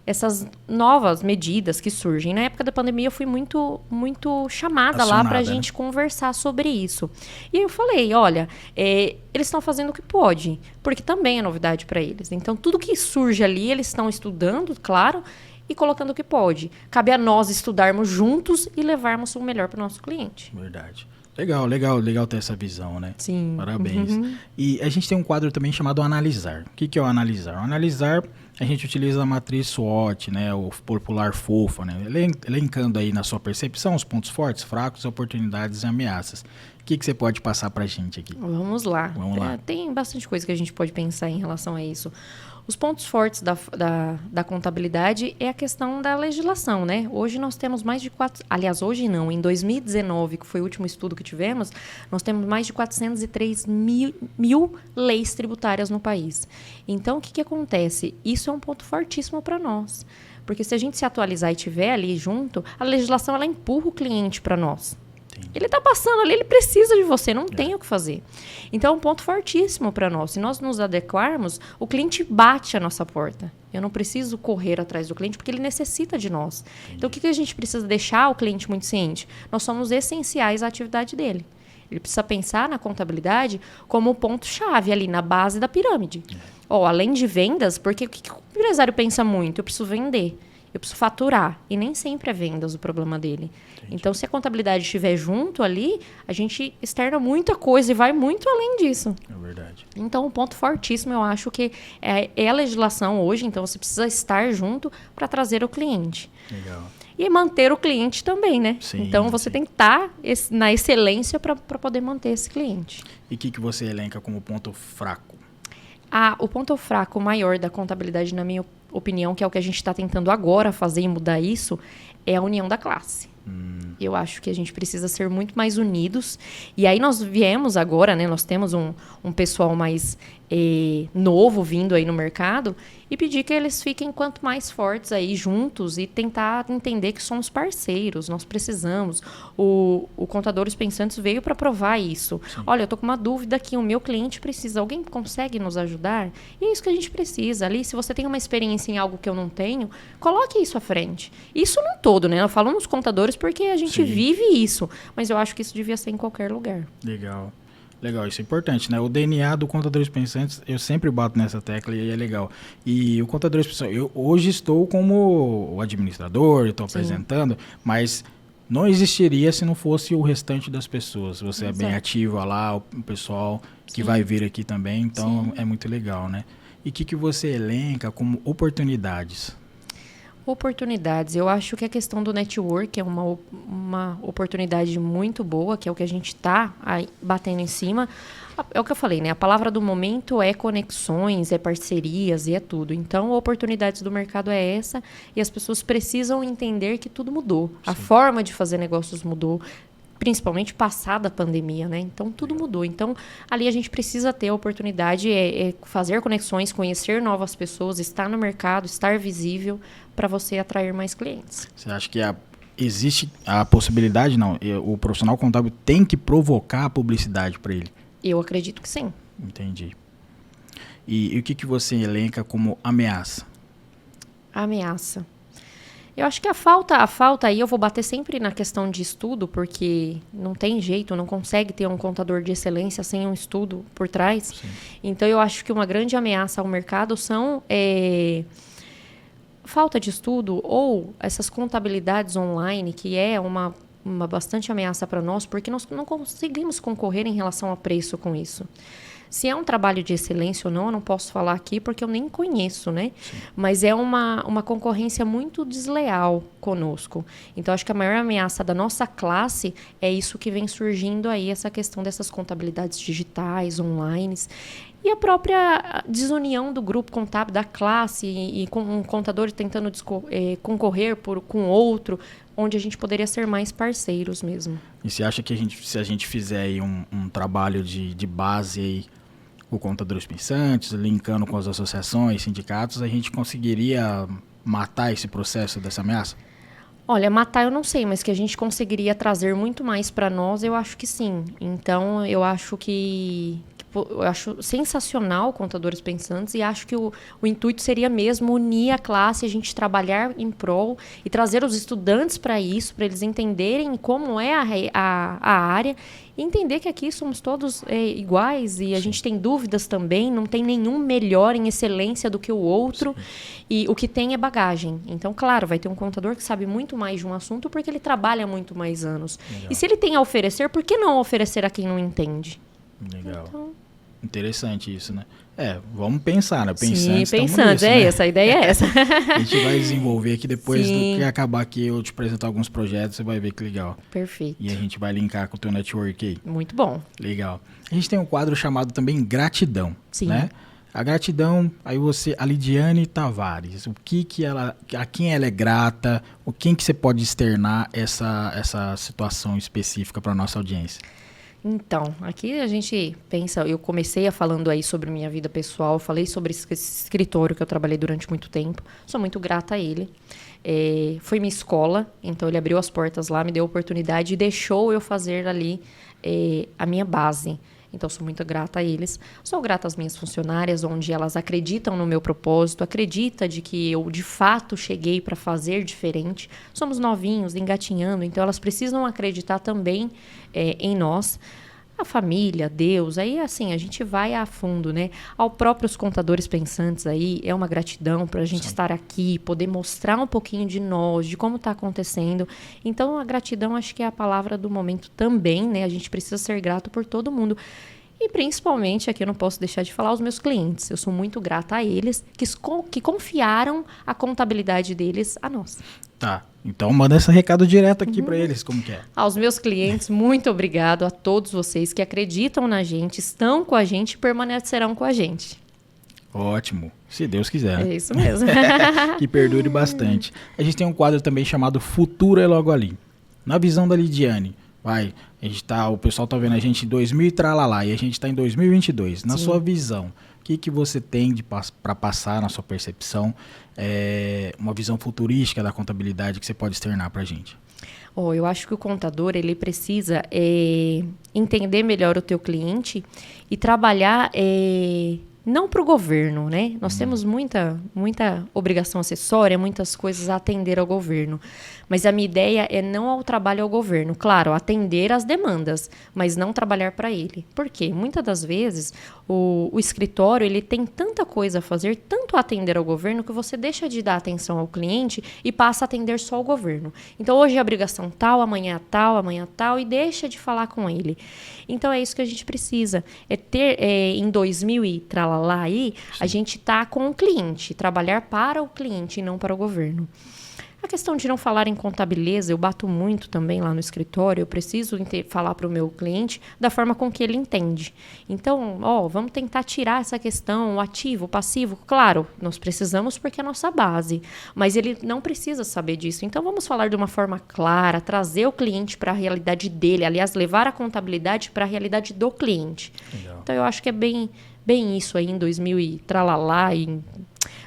[SPEAKER 2] essas novas medidas que surgem. Na época da pandemia eu fui muito, muito chamada lá para a gente conversar sobre isso. E eu falei, olha, eles estão fazendo o que pode, porque também é novidade para eles. Então tudo que surge ali eles estão estudando, claro, e colocando o que pode. Cabe a nós estudarmos juntos e levarmos o melhor para o nosso cliente.
[SPEAKER 1] Verdade. Legal ter essa visão, né?
[SPEAKER 2] Sim.
[SPEAKER 1] Parabéns.
[SPEAKER 2] Uhum.
[SPEAKER 1] E a gente tem um quadro também chamado Analisar. O que é o Analisar? O Analisar, a gente utiliza a matriz SWOT, né? O popular FOFA, né? Elencando aí na sua percepção os pontos fortes, fracos, oportunidades e ameaças. O que você pode passar pra gente aqui?
[SPEAKER 2] Vamos lá. Tem bastante coisa que a gente pode pensar em relação a isso. Os pontos fortes da contabilidade é a questão da legislação, né? Hoje nós temos mais de aliás, hoje não, em 2019, que foi o último estudo que tivemos, nós temos mais de 403 mil leis tributárias no país. Então, o que acontece? Isso é um ponto fortíssimo para nós. Porque se a gente se atualizar e tiver ali junto, a legislação ela empurra o cliente para nós. Ele está passando ali, ele precisa de você, não tem o que fazer. Então, é um ponto fortíssimo para nós. Se nós nos adequarmos, o cliente bate a nossa porta. Eu não preciso correr atrás do cliente, porque ele necessita de nós. Entendi. Então, o que a gente precisa deixar o cliente muito ciente? Nós somos essenciais à atividade dele. Ele precisa pensar na contabilidade como o ponto-chave ali, na base da pirâmide. Além de vendas, porque o que o empresário pensa muito? Eu preciso vender. Eu preciso faturar. E nem sempre é vendas o problema dele. Entendi. Então, se a contabilidade estiver junto ali, a gente externa muita coisa e vai muito além disso.
[SPEAKER 1] É verdade.
[SPEAKER 2] Então, um ponto fortíssimo, eu acho que é a legislação hoje. Então, você precisa estar junto para trazer o cliente.
[SPEAKER 1] Legal.
[SPEAKER 2] E manter o cliente também, né?
[SPEAKER 1] Sim,
[SPEAKER 2] então, você tem que estar na excelência para poder manter esse cliente.
[SPEAKER 1] E o que você elenca como ponto fraco?
[SPEAKER 2] O ponto fraco maior da contabilidade, na minha opinião, que é o que a gente está tentando agora fazer e mudar isso, é a união da classe. Eu acho que a gente precisa ser muito mais unidos. E aí nós viemos agora, né? Nós temos um pessoal mais novo vindo aí no mercado e pedir que eles fiquem quanto mais fortes aí juntos e tentar entender que somos parceiros, nós precisamos. O Contadores Pensantes veio para provar isso. Sim. Olha, eu estou com uma dúvida aqui, o meu cliente precisa, alguém consegue nos ajudar? E é isso que a gente precisa ali. Se você tem uma experiência em algo que eu não tenho, coloque isso à frente. Isso não todo, né? Eu falo nos contadores porque a gente vive isso, mas eu acho que isso devia ser em qualquer lugar.
[SPEAKER 1] Legal, isso é importante, né? O DNA do Contadores Pensantes, eu sempre bato nessa tecla e é legal. E o Contadores Pensantes, eu hoje estou como o administrador, estou apresentando, mas não existiria se não fosse o restante das pessoas. Você é bem ativa lá, o pessoal que vai vir aqui também, então é muito legal, né? E o que você elenca como oportunidades?
[SPEAKER 2] Oportunidades. Eu acho que a questão do network é uma oportunidade muito boa, que é o que a gente está batendo em cima. É o que eu falei, né? A palavra do momento é conexões, é parcerias e é tudo. Então, oportunidades do mercado é essa e as pessoas precisam entender que tudo mudou. Sim. A forma de fazer negócios mudou, principalmente passada a pandemia, né? Então, tudo mudou. Então, ali a gente precisa ter a oportunidade, fazer conexões, conhecer novas pessoas, estar no mercado, estar visível para você atrair mais clientes.
[SPEAKER 1] Você acha que existe a possibilidade, não? O profissional contábil tem que provocar a publicidade para ele?
[SPEAKER 2] Eu acredito que sim.
[SPEAKER 1] Entendi. E o que você elenca como ameaça?
[SPEAKER 2] Ameaça. Eu acho que a falta aí, eu vou bater sempre na questão de estudo, porque não tem jeito, não consegue ter um contador de excelência sem um estudo por trás. Sim. Então, eu acho que uma grande ameaça ao mercado são falta de estudo ou essas contabilidades online, que é uma bastante ameaça para nós, porque nós não conseguimos concorrer em relação a preço com isso. Se é um trabalho de excelência ou não, eu não posso falar aqui porque eu nem conheço, né? Sim. Mas é uma concorrência muito desleal conosco. Então, acho que a maior ameaça da nossa classe é isso que vem surgindo aí, essa questão dessas contabilidades digitais, online. E a própria desunião do grupo contábil, da classe, e com um contador tentando concorrer com outro, onde a gente poderia ser mais parceiros mesmo.
[SPEAKER 1] E você acha que se a gente fizer aí um trabalho de base aí, com contadores pensantes, linkando com as associações, sindicatos, a gente conseguiria matar esse processo dessa ameaça?
[SPEAKER 2] Olha, matar eu não sei, mas que a gente conseguiria trazer muito mais para nós, eu acho que sim. Então, eu acho eu acho sensacional contadores pensantes e acho que o intuito seria mesmo unir a classe, a gente trabalhar em prol e trazer os estudantes para isso, para eles entenderem como é a área e entender que aqui somos todos iguais e a gente tem dúvidas também, não tem nenhum melhor em excelência do que o outro. Sim. E o que tem é bagagem. Então, claro, vai ter um contador que sabe muito mais de um assunto porque ele trabalha muito mais anos. Legal. E se ele tem a oferecer, por que não oferecer a quem não entende?
[SPEAKER 1] Legal.
[SPEAKER 2] Então,
[SPEAKER 1] interessante isso, né? Vamos pensar, né?
[SPEAKER 2] Pensantes, né? Essa, a ideia é essa.
[SPEAKER 1] A gente vai desenvolver aqui depois do que acabar aqui, eu te apresentar alguns projetos, você vai ver que legal.
[SPEAKER 2] Perfeito.
[SPEAKER 1] E a gente vai linkar com o teu network aí.
[SPEAKER 2] Muito bom.
[SPEAKER 1] Legal. A gente tem um quadro chamado também Gratidão,
[SPEAKER 2] sim,
[SPEAKER 1] né? A gratidão, aí a Lidiane Tavares, a quem ela é grata, quem que você pode externar essa situação específica para a nossa audiência?
[SPEAKER 2] Então, aqui a gente pensa, eu comecei falando aí sobre minha vida pessoal, falei sobre esse escritório que eu trabalhei durante muito tempo, sou muito grata a ele. Foi minha escola, então ele abriu as portas lá, me deu a oportunidade e deixou eu fazer ali a minha base. Então, sou muito grata a eles. Sou grata às minhas funcionárias, onde elas acreditam no meu propósito, acreditam de que eu, de fato, cheguei para fazer diferente. Somos novinhos, engatinhando, então elas precisam acreditar também em nós. A família, Deus, aí assim, a gente vai a fundo, né? Ao próprios contadores pensantes aí, é uma gratidão para a gente estar aqui, poder mostrar um pouquinho de nós, de como está acontecendo. Então, a gratidão acho que é a palavra do momento também, né? A gente precisa ser grato por todo mundo. E principalmente, aqui eu não posso deixar de falar, os meus clientes. Eu sou muito grata a eles, que confiaram a contabilidade deles a nós.
[SPEAKER 1] Tá, então manda esse recado direto aqui para eles, como que é?
[SPEAKER 2] Aos meus clientes, muito obrigado a todos vocês que acreditam na gente, estão com a gente e permanecerão com a gente.
[SPEAKER 1] Ótimo, se Deus quiser.
[SPEAKER 2] É isso mesmo.
[SPEAKER 1] Que perdure bastante. A gente tem um quadro também chamado Futuro é Logo Ali. Na visão da Lidiane, o pessoal tá vendo a gente em 2000 e tralalá, e a gente tá em 2022. Na sua visão, o que você tem para passar na sua percepção, uma visão futurística da contabilidade que você pode externar para a gente?
[SPEAKER 2] Eu acho que o contador ele precisa entender melhor o teu cliente e trabalhar não para o governo, né? Nós temos muita obrigação acessória, muitas coisas a atender ao governo. Mas a minha ideia é não ao trabalho ao governo. Claro, atender às demandas, mas não trabalhar para ele. Por quê? Muitas das vezes, o escritório ele tem tanta coisa a fazer, tanto a atender ao governo, que você deixa de dar atenção ao cliente e passa a atender só o governo. Então, hoje é obrigação tal, amanhã tal, e deixa de falar com ele. Então, é isso que a gente precisa. É ter em 2000 e tralalá, tralalá aí, a gente tá com o cliente, trabalhar para o cliente e não para o governo. A questão de não falar em contabilidade, eu bato muito também lá no escritório, eu preciso falar para o meu cliente da forma com que ele entende. Então, vamos tentar tirar essa questão, o ativo, o passivo. Claro, nós precisamos porque é a nossa base, mas ele não precisa saber disso. Então, vamos falar de uma forma clara, trazer o cliente para a realidade dele, aliás, levar a contabilidade para a realidade do cliente. Legal. Então, eu acho que é bem isso aí em 2000 e tralalá,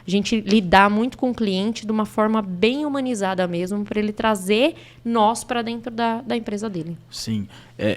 [SPEAKER 2] a gente lidar muito com o cliente de uma forma bem humanizada mesmo, para ele trazer nós para dentro da empresa dele.
[SPEAKER 1] Sim,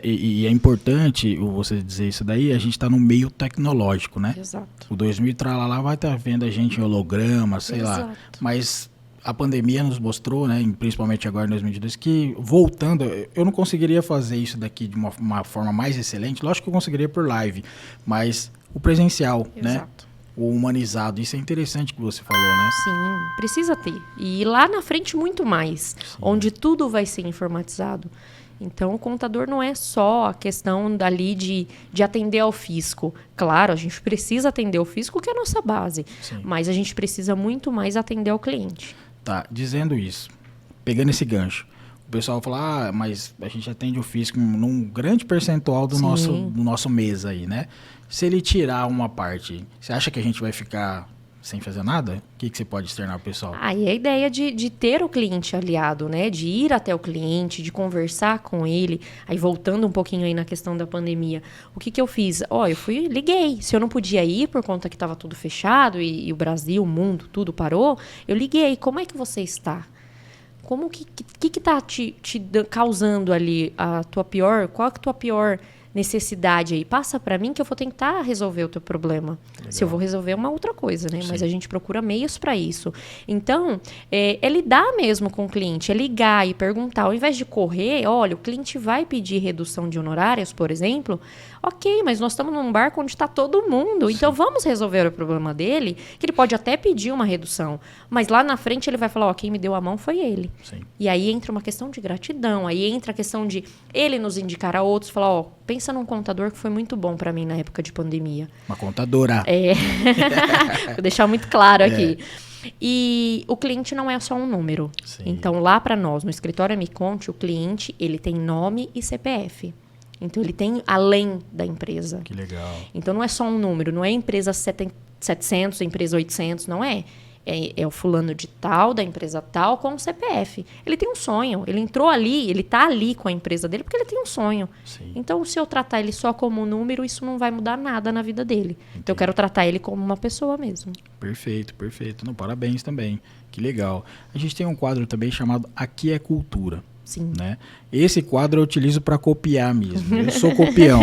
[SPEAKER 1] e é importante você dizer isso daí, a gente está no meio tecnológico, né?
[SPEAKER 2] Exato.
[SPEAKER 1] O 2000 tralala vai estar vendo a gente em holograma, sei lá, mas a pandemia nos mostrou, né, principalmente agora em 2022, que voltando, eu não conseguiria fazer isso daqui de uma forma mais excelente, lógico que eu conseguiria por live, mas o presencial, né? O humanizado, isso é interessante que você falou, né?
[SPEAKER 2] Sim, precisa ter. E lá na frente muito mais, onde tudo vai ser informatizado. Então, o contador não é só a questão dali de atender ao fisco. Claro, a gente precisa atender ao fisco, que é a nossa base. Sim. Mas a gente precisa muito mais atender ao cliente.
[SPEAKER 1] Tá, dizendo isso, pegando esse gancho, o pessoal fala, mas a gente atende o fisco num grande percentual do nosso mês aí, né? Se ele tirar uma parte, você acha que a gente vai ficar sem fazer nada? O que você pode externar para o pessoal?
[SPEAKER 2] Aí a ideia de ter o cliente aliado, né? De ir até o cliente, de conversar com ele. Aí voltando um pouquinho aí na questão da pandemia, o que eu fiz? Eu liguei. Se eu não podia ir por conta que estava tudo fechado e o Brasil, o mundo, tudo parou, eu liguei. Como é que você está? Como que tá te causando ali qual é a tua pior necessidade aí? Passa para mim que eu vou tentar resolver o teu problema. Legal. Se eu vou resolver é uma outra coisa, né? Sim. Mas a gente procura meios para isso. Então, é lidar mesmo com o cliente, é ligar e perguntar. Ao invés de correr, olha, o cliente vai pedir redução de honorários, por exemplo. Ok, mas nós estamos num barco onde está todo mundo. Sim. Então, vamos resolver o problema dele, que ele pode até pedir uma redução. Mas lá na frente ele vai falar, quem me deu a mão foi ele. Sim. E aí entra uma questão de gratidão. Aí entra a questão de ele nos indicar a outros, falar, pensa num contador que foi muito bom para mim na época de pandemia.
[SPEAKER 1] Uma contadora.
[SPEAKER 2] Vou deixar muito claro aqui. E o cliente não é só um número. Sim. Então, lá para nós, no escritório Me Conte, o cliente, ele tem nome e CPF. Então, ele tem além da empresa.
[SPEAKER 1] Que legal.
[SPEAKER 2] Então, não é só um número. Não é empresa 700, empresa 800, não é. É o fulano de tal, da empresa tal, com o CPF. Ele tem um sonho. Ele entrou ali, ele está ali com a empresa dele porque ele tem um sonho. Sim. Então, se eu tratar ele só como um número, isso não vai mudar nada na vida dele. Entendi. Então, eu quero tratar ele como uma pessoa mesmo.
[SPEAKER 1] Perfeito, perfeito. Não, parabéns também. Que legal. A gente tem um quadro também chamado Aqui é Cultura.
[SPEAKER 2] Sim.
[SPEAKER 1] Né? Esse quadro eu utilizo para copiar mesmo. Eu sou copião,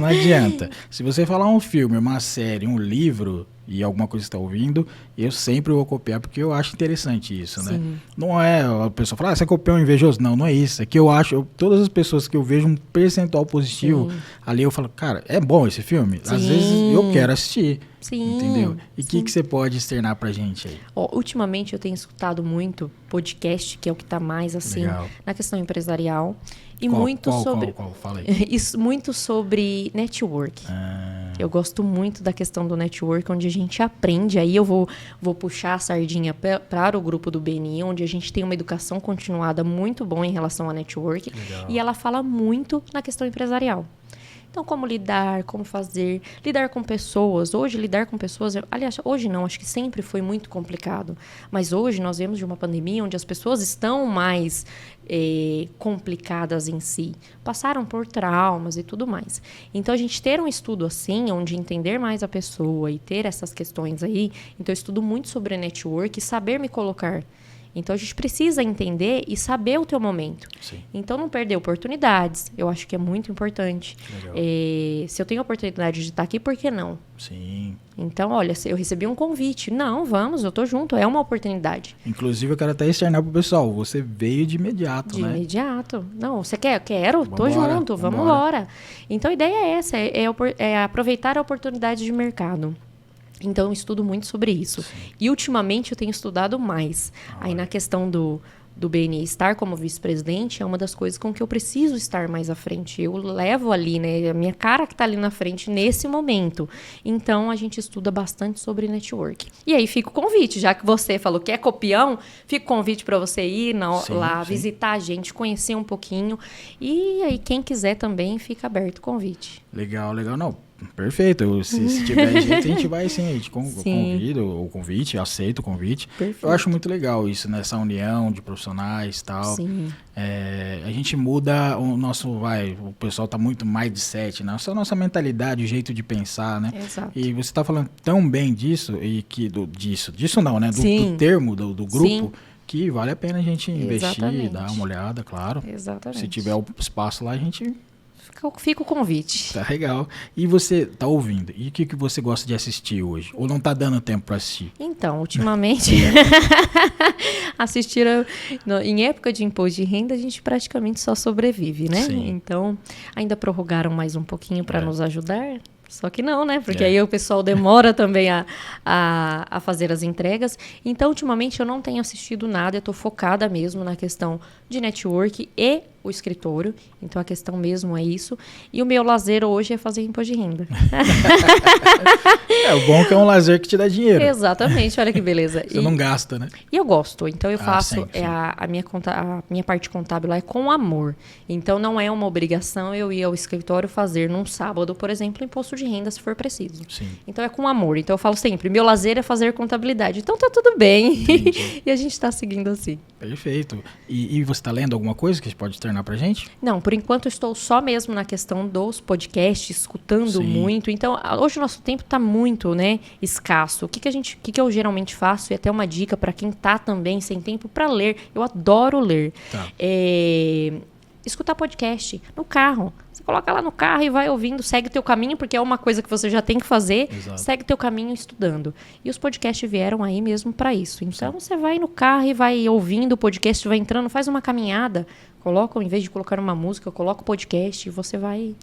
[SPEAKER 1] não adianta. Se você falar um filme, uma série, um livro e alguma coisa está ouvindo, eu sempre vou copiar porque eu acho interessante isso, né? Não é a pessoa falar, você copiou um invejoso. Não é isso. É que eu acho, todas as pessoas que eu vejo um percentual positivo, ali eu falo, cara, é bom esse filme? Sim. Às vezes eu quero assistir.
[SPEAKER 2] Sim.
[SPEAKER 1] Entendeu? E o que você pode externar pra gente aí?
[SPEAKER 2] Ultimamente eu tenho escutado muito podcast, que é o que tá mais assim, legal, na questão empresarial. E
[SPEAKER 1] qual? Fala aí.
[SPEAKER 2] Isso, muito sobre network. Eu gosto muito da questão do network, onde a gente aprende. Aí eu vou puxar a sardinha para o grupo do BNI, onde a gente tem uma educação continuada muito boa em relação a network. Legal. E ela fala muito na questão empresarial. Então, como lidar, como fazer, lidar com pessoas. Hoje, lidar com pessoas... Aliás, hoje não, acho que sempre foi muito complicado. Mas hoje nós vemos de uma pandemia onde as pessoas estão mais complicadas em si. Passaram por traumas e tudo mais. Então, a gente ter um estudo assim, onde entender mais a pessoa e ter essas questões aí... Então, eu estudo muito sobre network e saber me colocar. Então, a gente precisa entender e saber o teu momento. Sim. Então, não perder oportunidades. Eu acho que é muito importante. Se eu tenho a oportunidade de estar aqui, por que não?
[SPEAKER 1] Sim.
[SPEAKER 2] Então, olha, eu recebi um convite. Não, vamos, eu tô junto. É uma oportunidade.
[SPEAKER 1] Inclusive, eu quero até externar pro pessoal. Você veio de imediato, né?
[SPEAKER 2] De imediato. Não, você quer? Quero. Tô junto. Vamos embora. Então, a ideia é essa. É aproveitar a oportunidade de mercado. Então, eu estudo muito sobre isso. Sim. E, ultimamente, eu tenho estudado mais. Aí, na questão do do BNI, estar como vice-presidente é uma das coisas com que eu preciso estar mais à frente. Eu levo ali, né, a minha cara que está ali na frente nesse momento. Então, a gente estuda bastante sobre network. E aí fica o convite, já que você falou que é copião, fica o convite para você ir lá, visitar a gente, conhecer um pouquinho. E aí, quem quiser também, fica aberto o convite.
[SPEAKER 1] Legal. Não, perfeito. Se tiver jeito, a gente vai sim. A gente convida o convite, aceita o convite.
[SPEAKER 2] Perfeito.
[SPEAKER 1] Eu acho muito legal isso, né? Essa união de profissionais e tal.
[SPEAKER 2] Sim.
[SPEAKER 1] A gente muda o nosso, o pessoal tá muito mindset, né? Essa nossa mentalidade, o jeito de pensar, né?
[SPEAKER 2] Exato.
[SPEAKER 1] E você tá falando tão bem disso, e que disso não, né? Do termo, do grupo,
[SPEAKER 2] Sim.
[SPEAKER 1] que vale a pena a gente investir,
[SPEAKER 2] Exatamente.
[SPEAKER 1] dar uma olhada, claro.
[SPEAKER 2] Exatamente.
[SPEAKER 1] Se tiver o espaço lá, a gente...
[SPEAKER 2] Fica o convite.
[SPEAKER 1] Tá legal. E você tá ouvindo? E o que você gosta de assistir hoje? Ou não tá dando tempo para assistir?
[SPEAKER 2] Então, ultimamente, em época de imposto de renda, a gente praticamente só sobrevive, né?
[SPEAKER 1] Sim.
[SPEAKER 2] Então, ainda prorrogaram mais um pouquinho para nos ajudar. Só que não, né? Porque aí o pessoal demora também a fazer as entregas. Então, ultimamente, eu não tenho assistido nada. Eu tô focada mesmo na questão de network e o escritório. Então, a questão mesmo é isso. E o meu lazer hoje é fazer imposto de renda.
[SPEAKER 1] O bom é que é um lazer que te dá dinheiro.
[SPEAKER 2] Exatamente, olha que beleza.
[SPEAKER 1] Você não gasta, né?
[SPEAKER 2] E eu gosto, então eu faço
[SPEAKER 1] sempre, sim.
[SPEAKER 2] a minha parte contábil lá é com amor. Então não é uma obrigação eu ir ao escritório fazer num sábado, por exemplo, imposto de renda se for preciso.
[SPEAKER 1] Sim.
[SPEAKER 2] Então é com amor. Então eu falo sempre, meu lazer é fazer contabilidade. Então tá tudo bem. E a gente tá seguindo assim.
[SPEAKER 1] Perfeito. E você tá lendo alguma coisa que pode externar pra gente?
[SPEAKER 2] Não, por enquanto eu estou só mesmo na questão dos podcasts, escutando muito. Então, hoje o nosso tempo está muito, né, escasso. O que eu geralmente faço, e até uma dica para quem tá também sem tempo para ler. Eu adoro ler.
[SPEAKER 1] Tá.
[SPEAKER 2] Escutar podcast no carro. Você coloca lá no carro e vai ouvindo, segue teu caminho, porque é uma coisa que você já tem que fazer.
[SPEAKER 1] Exato.
[SPEAKER 2] Segue teu caminho estudando. E os podcasts vieram aí mesmo para isso. Então, você vai no carro e vai ouvindo o podcast, vai entrando, faz uma caminhada, coloca, em vez de colocar uma música, coloca o podcast e você vai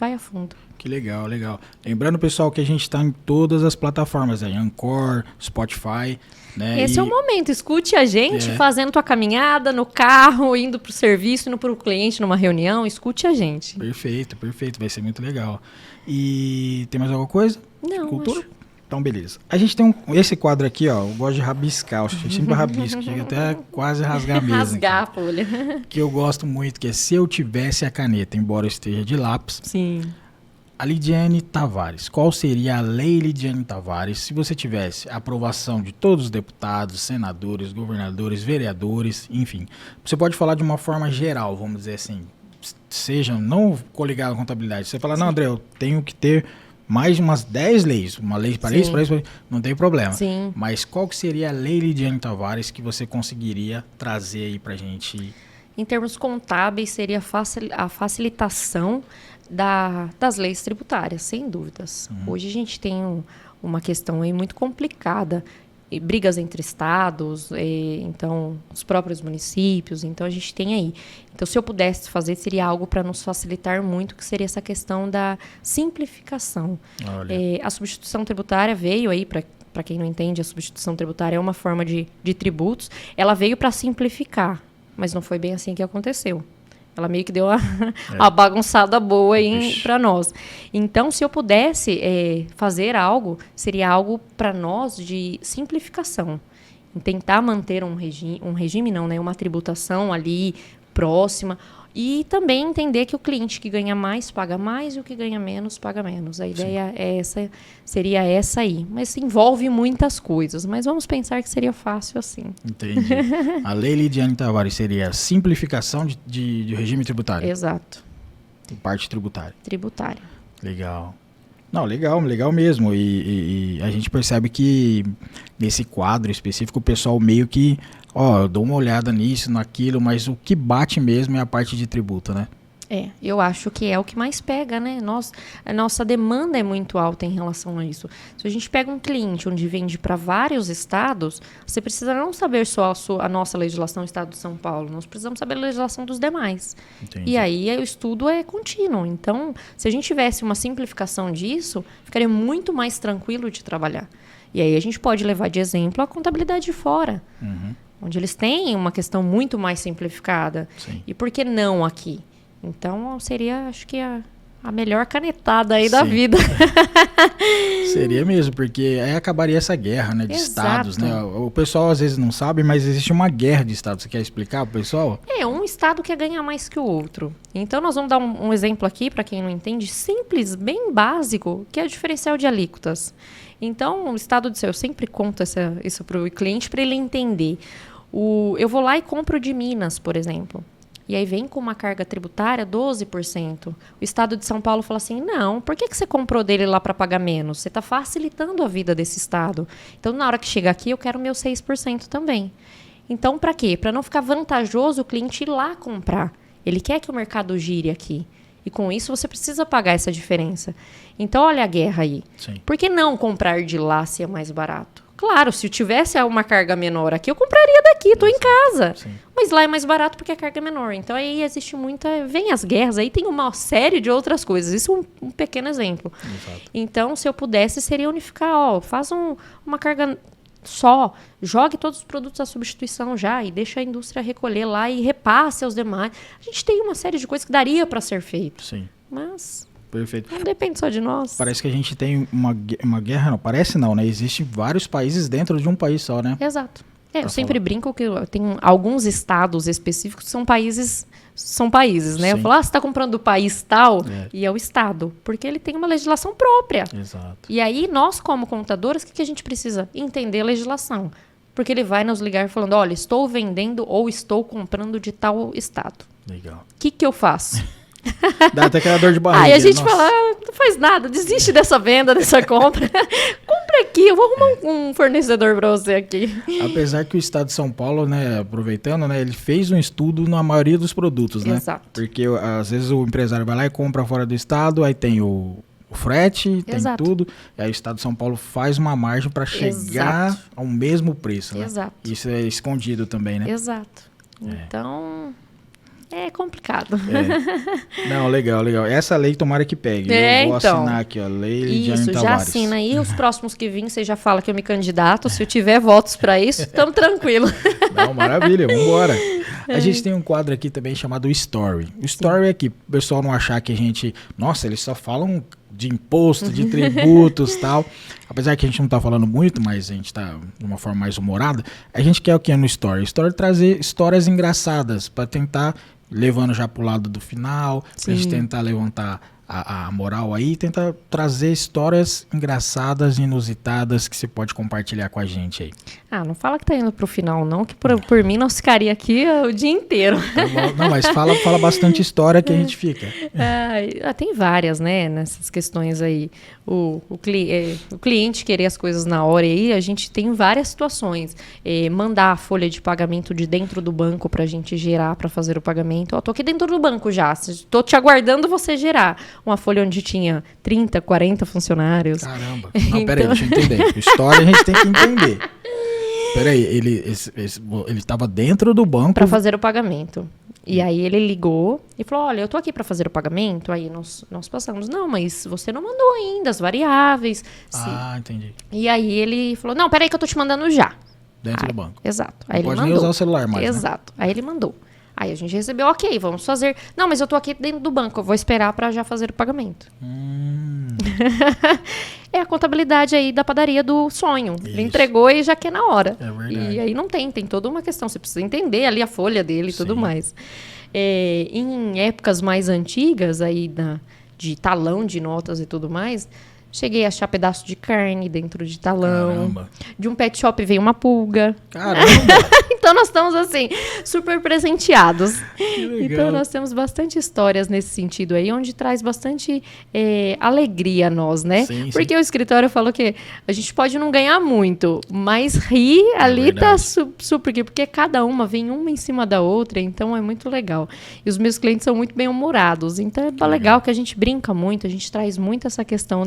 [SPEAKER 2] a fundo.
[SPEAKER 1] Que legal, legal. Lembrando, pessoal, que a gente está em todas as plataformas, aí, Anchor, Spotify, né?
[SPEAKER 2] Esse é o momento, escute a gente fazendo tua caminhada no carro, indo pro serviço, indo pro cliente numa reunião, escute a gente.
[SPEAKER 1] Perfeito, vai ser muito legal. E tem mais alguma coisa?
[SPEAKER 2] Não,
[SPEAKER 1] Cultura?
[SPEAKER 2] acho...
[SPEAKER 1] Então, beleza. A gente tem esse quadro aqui, ó, eu gosto de rabiscar, eu sempre rabisco, chega até quase rasgar a mesa.
[SPEAKER 2] Rasgar a folha.
[SPEAKER 1] Que eu gosto muito, que é Se Eu Tivesse a Caneta, embora eu esteja de lápis.
[SPEAKER 2] Sim.
[SPEAKER 1] A Lidiane Tavares, qual seria a lei Lidiane Tavares se você tivesse a aprovação de todos os deputados, senadores, governadores, vereadores, enfim. Você pode falar de uma forma geral, vamos dizer assim, seja não coligado à contabilidade. Você fala, não, André, eu tenho que ter mais umas 10 leis, uma lei para isso, para isso, não tem problema.
[SPEAKER 2] Sim.
[SPEAKER 1] Mas qual que seria a lei Lidiane Tavares que você conseguiria trazer aí pra gente?
[SPEAKER 2] Em termos contábeis, seria a facilitação das leis tributárias, sem dúvidas. Hoje a gente tem uma questão aí muito complicada, brigas entre estados, então os próprios municípios, então a gente tem aí. Então, se eu pudesse fazer, seria algo para nos facilitar muito, que seria essa questão da simplificação. A substituição tributária veio aí, para quem não entende, a substituição tributária é uma forma de tributos, ela veio para simplificar, mas não foi bem assim que aconteceu. Ela meio que deu uma bagunçada boa aí para nós. Então, se eu pudesse fazer algo, seria algo para nós de simplificação. Tentar manter um regime não, né? Uma tributação ali próxima. E também entender que o cliente que ganha mais, paga mais, e o que ganha menos, paga menos. A ideia seria essa aí. Mas envolve muitas coisas. Mas vamos pensar que seria fácil assim.
[SPEAKER 1] Entendi. A lei Lidiane Tavares seria a simplificação de regime tributário.
[SPEAKER 2] Exato.
[SPEAKER 1] Parte tributária.
[SPEAKER 2] Tributária.
[SPEAKER 1] Legal. Não, legal mesmo. E a gente percebe que nesse quadro específico o pessoal meio que, eu dou uma olhada nisso, naquilo, mas o que bate mesmo é a parte de tributo, né?
[SPEAKER 2] Eu acho que é o que mais pega, né? A nossa demanda é muito alta em relação a isso. Se a gente pega um cliente onde vende para vários estados, você precisa não saber só a nossa legislação do estado de São Paulo, nós precisamos saber a legislação dos demais.
[SPEAKER 1] Entendi.
[SPEAKER 2] E aí o estudo é contínuo. Então, se a gente tivesse uma simplificação disso, ficaria muito mais tranquilo de trabalhar. E aí a gente pode levar de exemplo a contabilidade de fora. onde eles têm uma questão muito mais simplificada.
[SPEAKER 1] Sim.
[SPEAKER 2] E por que não aqui? Então, seria, acho que, a melhor canetada aí da
[SPEAKER 1] Sim.
[SPEAKER 2] vida.
[SPEAKER 1] Seria mesmo, porque aí acabaria essa guerra, né, de
[SPEAKER 2] Exato.
[SPEAKER 1] estados, né? O pessoal às vezes não sabe, mas existe uma guerra de estados. Você quer explicar pro pessoal?
[SPEAKER 2] Um estado quer ganhar mais que o outro. Então, nós vamos dar um exemplo aqui, para quem não entende, simples, bem básico, que é o diferencial de alíquotas. Então, o estado de eu sempre conto isso para o cliente para ele entender. Eu vou lá e compro de Minas, por exemplo. E aí vem com uma carga tributária 12%. O estado de São Paulo fala assim, não, por que você comprou dele lá para pagar menos? Você está facilitando a vida desse estado. Então, na hora que chegar aqui, eu quero meu 6% também. Então, para quê? Para não ficar vantajoso o cliente ir lá comprar. Ele quer que o mercado gire aqui. E com isso, você precisa pagar essa diferença. Então, olha a guerra aí.
[SPEAKER 1] Sim.
[SPEAKER 2] Por que não comprar de lá se é mais barato? Claro, se eu tivesse uma carga menor aqui, eu compraria daqui, estou em casa.
[SPEAKER 1] Sim.
[SPEAKER 2] Mas lá é mais barato porque a carga é menor. Então, aí existe muita... Vem as guerras, aí tem uma série de outras coisas. Isso é um pequeno exemplo.
[SPEAKER 1] Exato.
[SPEAKER 2] Então, se eu pudesse, seria unificar. Faz uma carga só, jogue todos os produtos à substituição já e deixa a indústria recolher lá e repasse aos demais. A gente tem uma série de coisas que daria para ser feito.
[SPEAKER 1] Sim.
[SPEAKER 2] Mas...
[SPEAKER 1] Perfeito.
[SPEAKER 2] não depende só de nós.
[SPEAKER 1] Parece que a gente tem uma guerra, não, parece não, né? Existem vários países dentro de um país só, né?
[SPEAKER 2] Exato. Eu
[SPEAKER 1] Pra
[SPEAKER 2] sempre
[SPEAKER 1] falar.
[SPEAKER 2] brinco que tem alguns estados específicos que são países, né? Eu
[SPEAKER 1] Sim.
[SPEAKER 2] falo, você está comprando do país tal,
[SPEAKER 1] É.
[SPEAKER 2] e é o estado, porque ele tem uma legislação própria.
[SPEAKER 1] Exato.
[SPEAKER 2] E aí, nós como contadores, o que a gente precisa? Entender a legislação. Porque ele vai nos ligar falando, olha, estou vendendo ou estou comprando de tal estado.
[SPEAKER 1] Legal.
[SPEAKER 2] O que eu faço?
[SPEAKER 1] Dá até aquela dor de barriga.
[SPEAKER 2] Aí a gente
[SPEAKER 1] nossa.
[SPEAKER 2] fala, não faz nada, desiste dessa venda, dessa compra. Compra aqui, eu vou arrumar um fornecedor para você aqui.
[SPEAKER 1] Apesar que o estado de São Paulo, né, aproveitando, né, ele fez um estudo na maioria dos produtos, né?
[SPEAKER 2] Exato.
[SPEAKER 1] Porque às vezes o empresário vai lá e compra fora do estado, aí tem o frete, tem
[SPEAKER 2] Exato.
[SPEAKER 1] tudo. E aí o estado de São Paulo faz uma margem para chegar
[SPEAKER 2] Exato.
[SPEAKER 1] ao mesmo preço, né?
[SPEAKER 2] Exato.
[SPEAKER 1] Isso é escondido também, né?
[SPEAKER 2] Exato. Então, é complicado.
[SPEAKER 1] Não, legal, legal. Essa lei tomara que pegue.
[SPEAKER 2] É,
[SPEAKER 1] Eu vou
[SPEAKER 2] então.
[SPEAKER 1] assinar aqui, ó, Lei de
[SPEAKER 2] Isso, já
[SPEAKER 1] Tavares.
[SPEAKER 2] assina aí. Os próximos que vêm, você já fala que eu me candidato. Se eu tiver votos para isso, estamos tranquilos.
[SPEAKER 1] Não, maravilha, vambora. A gente tem um quadro aqui também chamado Story. O Story é que o pessoal não achar que a gente... Nossa, eles só falam de imposto, de tributos e tal. Apesar que a gente não tá falando muito, mas a gente tá de uma forma mais humorada. A gente quer o que no Story? Story é trazer histórias engraçadas para tentar, levando já pro lado do final, pra gente
[SPEAKER 2] Sim.
[SPEAKER 1] tentar levantar a moral aí, tentar trazer histórias engraçadas, inusitadas que você pode compartilhar com a gente aí.
[SPEAKER 2] Ah, não fala que tá indo pro final, não, que por mim nós ficaria aqui o dia inteiro.
[SPEAKER 1] Tá bom? Não, mas fala bastante história que a gente fica.
[SPEAKER 2] Tem várias, né, nessas questões aí. O cliente querer as coisas na hora aí, a gente tem várias situações. Mandar a folha de pagamento de dentro do banco pra gente gerar pra fazer o pagamento. Ó, tô aqui dentro do banco já, tô te aguardando você gerar. Uma folha onde tinha 30, 40 funcionários.
[SPEAKER 1] Caramba. Não, peraí, deixa eu entender. História a gente tem que entender. Peraí, ele tava dentro do banco.
[SPEAKER 2] Para fazer o pagamento. E aí ele ligou e falou, olha, eu tô aqui para fazer o pagamento. Aí nós passamos, não, mas você não mandou ainda as variáveis.
[SPEAKER 1] Ah, entendi.
[SPEAKER 2] E aí ele falou, não, peraí que eu tô te mandando já.
[SPEAKER 1] Dentro
[SPEAKER 2] Aí,
[SPEAKER 1] do banco.
[SPEAKER 2] Exato. Aí
[SPEAKER 1] Não
[SPEAKER 2] ele
[SPEAKER 1] pode nem
[SPEAKER 2] mandou.
[SPEAKER 1] usar o celular mais, né?
[SPEAKER 2] Exato. Aí ele mandou. Aí a gente recebeu, ok, vamos fazer. Não, mas eu tô aqui dentro do banco, eu vou esperar para já fazer o pagamento. É a contabilidade aí da padaria do sonho. Ele
[SPEAKER 1] Isso.
[SPEAKER 2] entregou e já quer na hora.
[SPEAKER 1] É verdade.
[SPEAKER 2] E aí não tem toda uma questão. Você precisa entender ali a folha dele e tudo
[SPEAKER 1] Sim.
[SPEAKER 2] mais. Em épocas mais antigas, aí de talão de notas e tudo mais, cheguei a achar pedaço de carne dentro de talão.
[SPEAKER 1] Caramba.
[SPEAKER 2] De um pet shop veio uma pulga.
[SPEAKER 1] Caramba.
[SPEAKER 2] Então nós estamos assim, super presenteados.
[SPEAKER 1] Que legal.
[SPEAKER 2] Então nós temos bastante histórias nesse sentido aí, onde traz bastante alegria a nós, né?
[SPEAKER 1] Sim,
[SPEAKER 2] Porque o escritório falou que a gente pode não ganhar muito, mas rir ali tá
[SPEAKER 1] verdade.
[SPEAKER 2] super, porque cada uma vem uma em cima da outra, então é muito legal. E os meus clientes são muito bem-humorados, então é legal que a gente brinca muito, a gente traz muito essa questão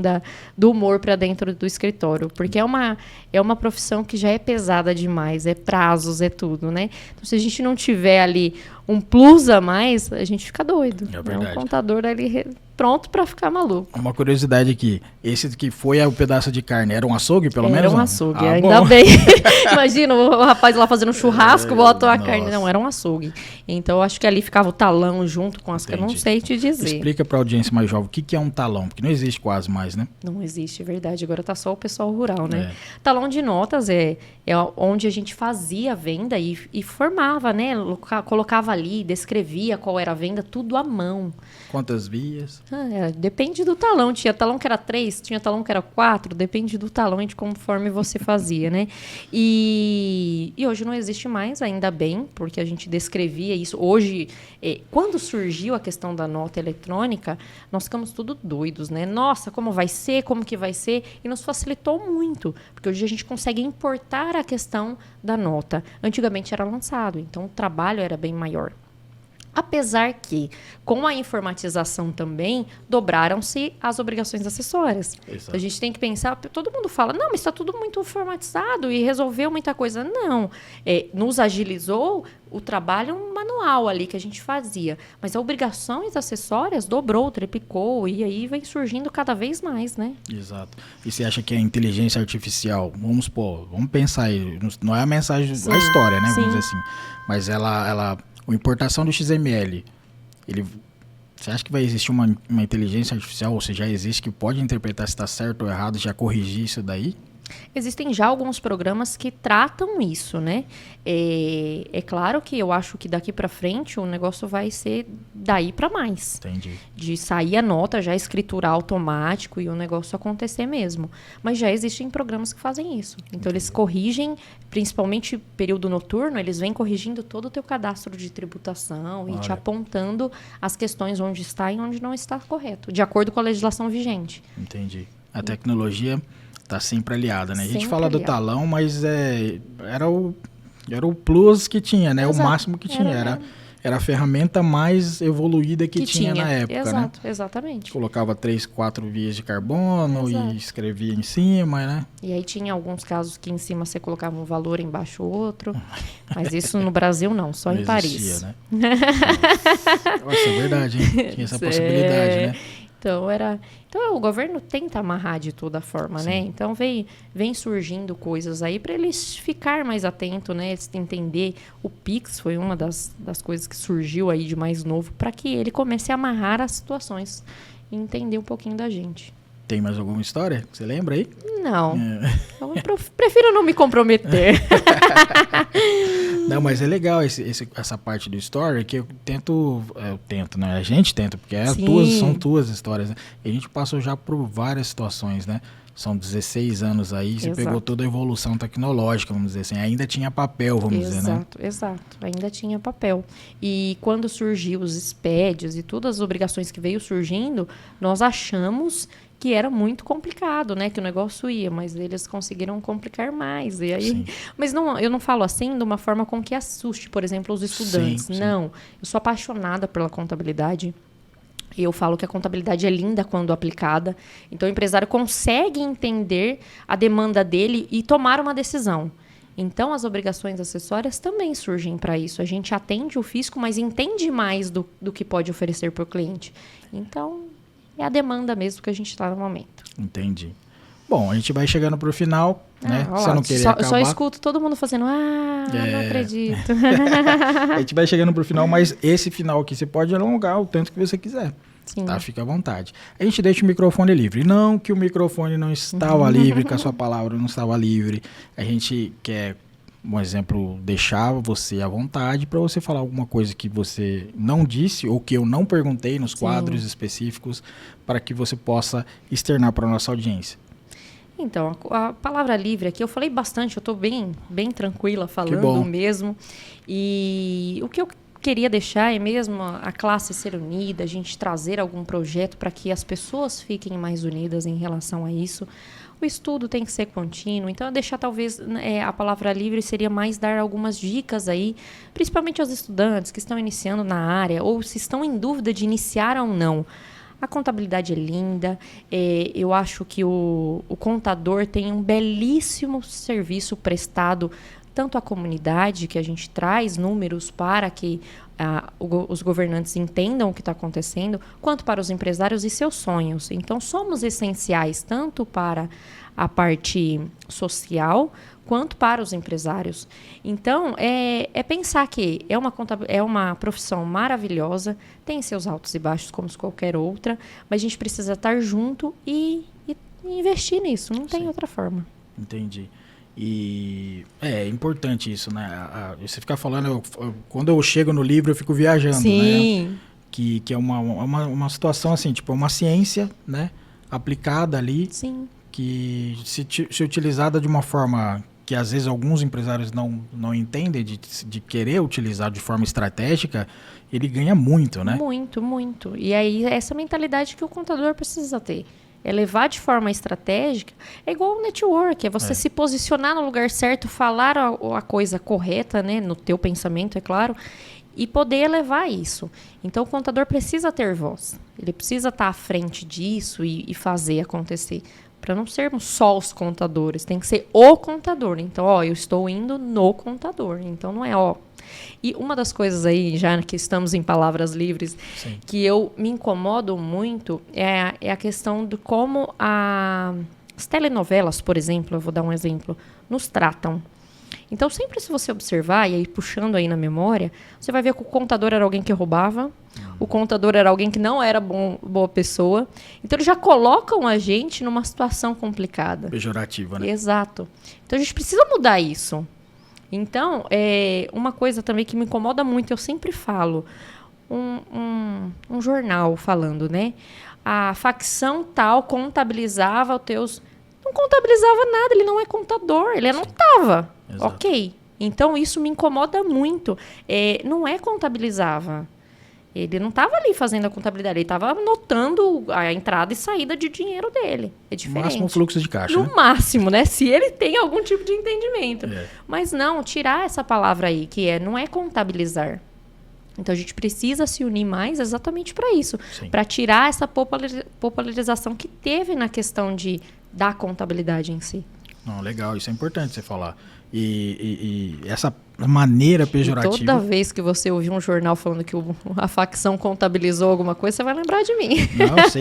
[SPEAKER 2] do humor para dentro do escritório, porque é uma profissão que já é pesada demais, é prazos, é tudo, né? Então, se a gente não tiver ali um plus a mais, a gente fica doido.
[SPEAKER 1] É verdade.
[SPEAKER 2] Um contador ali pronto para ficar maluco.
[SPEAKER 1] Uma curiosidade aqui, esse que foi o pedaço de carne, era um açougue, pelo menos?
[SPEAKER 2] Era um
[SPEAKER 1] não?
[SPEAKER 2] açougue,
[SPEAKER 1] Ah,
[SPEAKER 2] ainda
[SPEAKER 1] bom.
[SPEAKER 2] bem. Imagina o rapaz lá fazendo churrasco, botou a carne.
[SPEAKER 1] Nossa.
[SPEAKER 2] Não, era um açougue. Então, eu acho que ali ficava o talão junto com as... Eu não
[SPEAKER 1] Entendi.
[SPEAKER 2] sei te dizer.
[SPEAKER 1] Explica pra audiência mais jovem o que é um talão, porque não existe quase mais, né?
[SPEAKER 2] Não existe, é verdade. Agora tá só o pessoal rural, né?
[SPEAKER 1] É.
[SPEAKER 2] Talão de notas é onde a gente fazia a venda e formava, né? Colocava ali, descrevia qual era a venda, tudo à mão.
[SPEAKER 1] Quantas vias?
[SPEAKER 2] Depende do talão. Tinha talão que era 3, tinha talão que era 4, depende do talão e de conforme você fazia, né? E hoje não existe mais, ainda bem, porque a gente descrevia isso. Hoje, quando surgiu a questão da nota eletrônica, nós ficamos tudo doidos, né? Nossa, como vai ser? Como que vai ser? E nos facilitou muito, porque hoje a gente consegue importar a questão da nota. Antigamente era lançado, então o trabalho era bem maior. Apesar que, com a informatização também, dobraram-se as obrigações acessórias.
[SPEAKER 1] Exato.
[SPEAKER 2] A gente tem que pensar, todo mundo fala, não, mas está tudo muito informatizado e resolveu muita coisa. Não, nos agilizou o trabalho manual ali que a gente fazia. Mas as obrigações acessórias dobrou, triplicou e aí vem surgindo cada vez mais, né?
[SPEAKER 1] Exato. E você acha que a inteligência artificial, vamos pensar aí, não é a mensagem,
[SPEAKER 2] Sim,
[SPEAKER 1] a história, né?
[SPEAKER 2] sim.
[SPEAKER 1] Vamos dizer assim. Mas a importação do XML, você acha que vai existir uma inteligência artificial, ou seja, já existe, que pode interpretar se está certo ou errado, já corrigir isso daí?
[SPEAKER 2] Existem já alguns programas que tratam isso, né? É claro que eu acho que daqui para frente o negócio vai ser daí para mais.
[SPEAKER 1] Entendi.
[SPEAKER 2] De sair a nota, já escriturar automático e o negócio acontecer mesmo. Mas já existem programas que fazem isso. Então, eles corrigem, principalmente período noturno, eles vêm corrigindo todo o teu cadastro de tributação e te
[SPEAKER 1] Olha.
[SPEAKER 2] apontando as questões onde está e onde não está correto, de acordo com a legislação vigente.
[SPEAKER 1] Entendi. A tecnologia está sempre aliada, né? A gente
[SPEAKER 2] Sempre
[SPEAKER 1] fala do
[SPEAKER 2] aliada.
[SPEAKER 1] talão, mas era o plus que tinha, né?
[SPEAKER 2] Exato.
[SPEAKER 1] O máximo que tinha. Era a ferramenta mais evoluída que tinha na época,
[SPEAKER 2] Exato,
[SPEAKER 1] né?
[SPEAKER 2] exatamente.
[SPEAKER 1] Colocava 3, 4 vias de carbono
[SPEAKER 2] Exato.
[SPEAKER 1] e escrevia em cima, né?
[SPEAKER 2] E aí tinha alguns casos que em cima você colocava um valor, embaixo outro. Mas isso no Brasil não, só
[SPEAKER 1] Não
[SPEAKER 2] em Paris.
[SPEAKER 1] existia, né? Nossa, é verdade, hein? Tinha essa possibilidade, né?
[SPEAKER 2] Então o governo tenta amarrar de toda forma,
[SPEAKER 1] Sim.
[SPEAKER 2] né? Então vem surgindo coisas aí para eles ficar mais atentos, né? Eles entender. O Pix foi uma das coisas que surgiu aí de mais novo para que ele comece a amarrar as situações e entender um pouquinho da gente.
[SPEAKER 1] Tem mais alguma história? Você lembra aí?
[SPEAKER 2] Não, eu prefiro não me comprometer.
[SPEAKER 1] Não, mas é legal essa parte do story, que eu tento, né? A gente tenta, porque
[SPEAKER 2] Sim.
[SPEAKER 1] são tuas histórias, né? E a gente passou já por várias situações, né? São 16 anos aí, você
[SPEAKER 2] Exato.
[SPEAKER 1] pegou toda a evolução tecnológica, vamos dizer assim. Ainda tinha papel, vamos dizer, né?
[SPEAKER 2] Exato. Ainda tinha papel. E quando surgiu os SPEDs e todas as obrigações que veio surgindo, nós achamos que era muito complicado, né? Que o negócio ia, mas eles conseguiram complicar mais. E aí,
[SPEAKER 1] Sim.
[SPEAKER 2] mas eu não falo assim de uma forma com que assuste, por exemplo, os estudantes.
[SPEAKER 1] Sim.
[SPEAKER 2] Não. Eu sou apaixonada pela contabilidade. Eu falo que a contabilidade é linda quando aplicada. Então, o empresário consegue entender a demanda dele e tomar uma decisão. Então, as obrigações acessórias também surgem para isso. A gente atende o fisco, mas entende mais do que pode oferecer para o cliente. Então, é a demanda mesmo que a gente está no momento.
[SPEAKER 1] Entendi. Bom, a gente vai chegando pro final, né?
[SPEAKER 2] Ó,
[SPEAKER 1] Você não querer
[SPEAKER 2] só
[SPEAKER 1] acabar.
[SPEAKER 2] escuto todo mundo fazendo, não acredito.
[SPEAKER 1] A gente vai chegando pro final, mas esse final aqui você pode alongar o tanto que você quiser.
[SPEAKER 2] Sim.
[SPEAKER 1] Tá? Fica à vontade. A gente deixa o microfone livre. Não que o microfone não estava livre, que a sua palavra não estava livre. A gente quer, um exemplo, deixar você à vontade para você falar alguma coisa que você não disse ou que eu não perguntei nos quadros específicos, para que você possa externar para a nossa audiência.
[SPEAKER 2] Então, a palavra livre aqui, eu falei bastante, eu estou bem tranquila falando mesmo. E o que eu queria deixar é mesmo a classe ser unida, a gente trazer algum projeto para que as pessoas fiquem mais unidas em relação a isso. O estudo tem que ser contínuo, então deixar talvez a palavra livre seria mais dar algumas dicas aí, principalmente aos estudantes que estão iniciando na área ou se estão em dúvida de iniciar ou não. A contabilidade é linda, eu acho que o contador tem um belíssimo serviço prestado tanto a comunidade, que a gente traz números para que os governantes entendam o que está acontecendo, quanto para os empresários e seus sonhos. Então, somos essenciais tanto para a parte social, quanto para os empresários. Então, é pensar que é uma profissão maravilhosa, tem seus altos e baixos como qualquer outra, mas a gente precisa estar junto e investir nisso, não tem outra forma.
[SPEAKER 1] Entendi. E é importante isso, né? Você ficar falando, quando eu chego no livro eu fico viajando,
[SPEAKER 2] Sim.
[SPEAKER 1] né? Que é uma situação assim, tipo, uma ciência, né? Aplicada ali.
[SPEAKER 2] Sim.
[SPEAKER 1] Que se utilizada de uma forma que às vezes alguns empresários não entendem de querer utilizar de forma estratégica, ele ganha muito, né?
[SPEAKER 2] Muito, muito. E aí essa mentalidade que o contador precisa ter. É levar de forma estratégica, é igual o network, é você se posicionar no lugar certo, falar a coisa correta, né, no teu pensamento, é claro, e poder levar isso. Então, o contador precisa ter voz, ele precisa estar à frente disso e fazer acontecer. Para não sermos só os contadores, tem que ser o contador. Então, eu estou indo no contador, então não é E uma das coisas aí, já que estamos em palavras livres,
[SPEAKER 1] Sim.
[SPEAKER 2] que eu me incomodo muito é a questão de como as telenovelas, por exemplo, eu vou dar um exemplo, nos tratam. Então, sempre se você observar, e aí puxando aí na memória, você vai ver que o contador era alguém que roubava, o contador era alguém que não era boa pessoa. Então, eles já colocam a gente numa situação complicada.
[SPEAKER 1] Pejorativa, né?
[SPEAKER 2] Exato. Então, a gente precisa mudar isso. Então, uma coisa também que me incomoda muito, eu sempre falo, um jornal falando, né? A facção tal contabilizava os teus... Não contabilizava nada, ele não é contador, ele anotava.
[SPEAKER 1] Exato.
[SPEAKER 2] Ok. Então, isso me incomoda muito. Não contabilizava. Ele não estava ali fazendo a contabilidade, ele estava anotando a entrada e saída de dinheiro dele. É diferente.
[SPEAKER 1] No máximo fluxo de caixa,
[SPEAKER 2] No
[SPEAKER 1] né?
[SPEAKER 2] máximo, né? Se ele tem algum tipo de entendimento.
[SPEAKER 1] É.
[SPEAKER 2] Mas não, tirar essa palavra aí, que não é contabilizar. Então, a gente precisa se unir mais exatamente para isso. Para tirar essa popularização que teve na questão da contabilidade em si.
[SPEAKER 1] Não, legal, isso é importante você falar. E essa maneira pejorativa...
[SPEAKER 2] E toda vez que você ouvir um jornal falando que a facção contabilizou alguma coisa, você vai lembrar de mim.
[SPEAKER 1] Não, sim.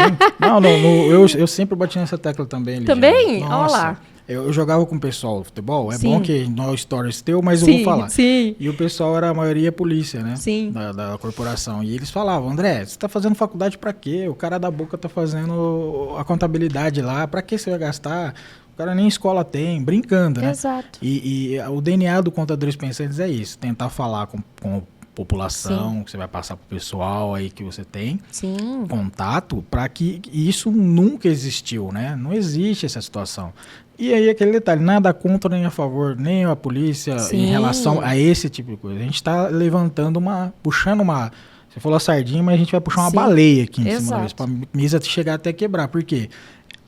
[SPEAKER 1] Eu sempre bati nessa tecla também, Lidiane.
[SPEAKER 2] Também?
[SPEAKER 1] Nossa,
[SPEAKER 2] olha lá.
[SPEAKER 1] Eu jogava com o pessoal do futebol,
[SPEAKER 2] Sim.
[SPEAKER 1] Bom que não é stories teu, mas
[SPEAKER 2] Sim,
[SPEAKER 1] eu vou falar.
[SPEAKER 2] Sim.
[SPEAKER 1] E o pessoal era a maioria polícia, né?
[SPEAKER 2] Sim.
[SPEAKER 1] Da corporação. E eles falavam, André, você tá fazendo faculdade pra quê? O cara da boca tá fazendo a contabilidade lá, pra que você vai gastar? O cara nem escola tem, brincando, né?
[SPEAKER 2] Exato.
[SPEAKER 1] E o DNA do Contadores Pensantes é isso, tentar falar com a população,
[SPEAKER 2] Sim.
[SPEAKER 1] que você vai passar pro pessoal aí que você tem,
[SPEAKER 2] Sim.
[SPEAKER 1] contato, para que isso nunca existiu, né? Não existe essa situação. E aí aquele detalhe, nada contra nem a favor, nem a polícia
[SPEAKER 2] Sim.
[SPEAKER 1] em relação a esse tipo de coisa. A gente está levantando puxando uma... Você falou sardinha, mas a gente vai puxar uma
[SPEAKER 2] Sim.
[SPEAKER 1] baleia aqui em
[SPEAKER 2] Exato.
[SPEAKER 1] cima da mesa, para a mesa chegar até quebrar. Por quê?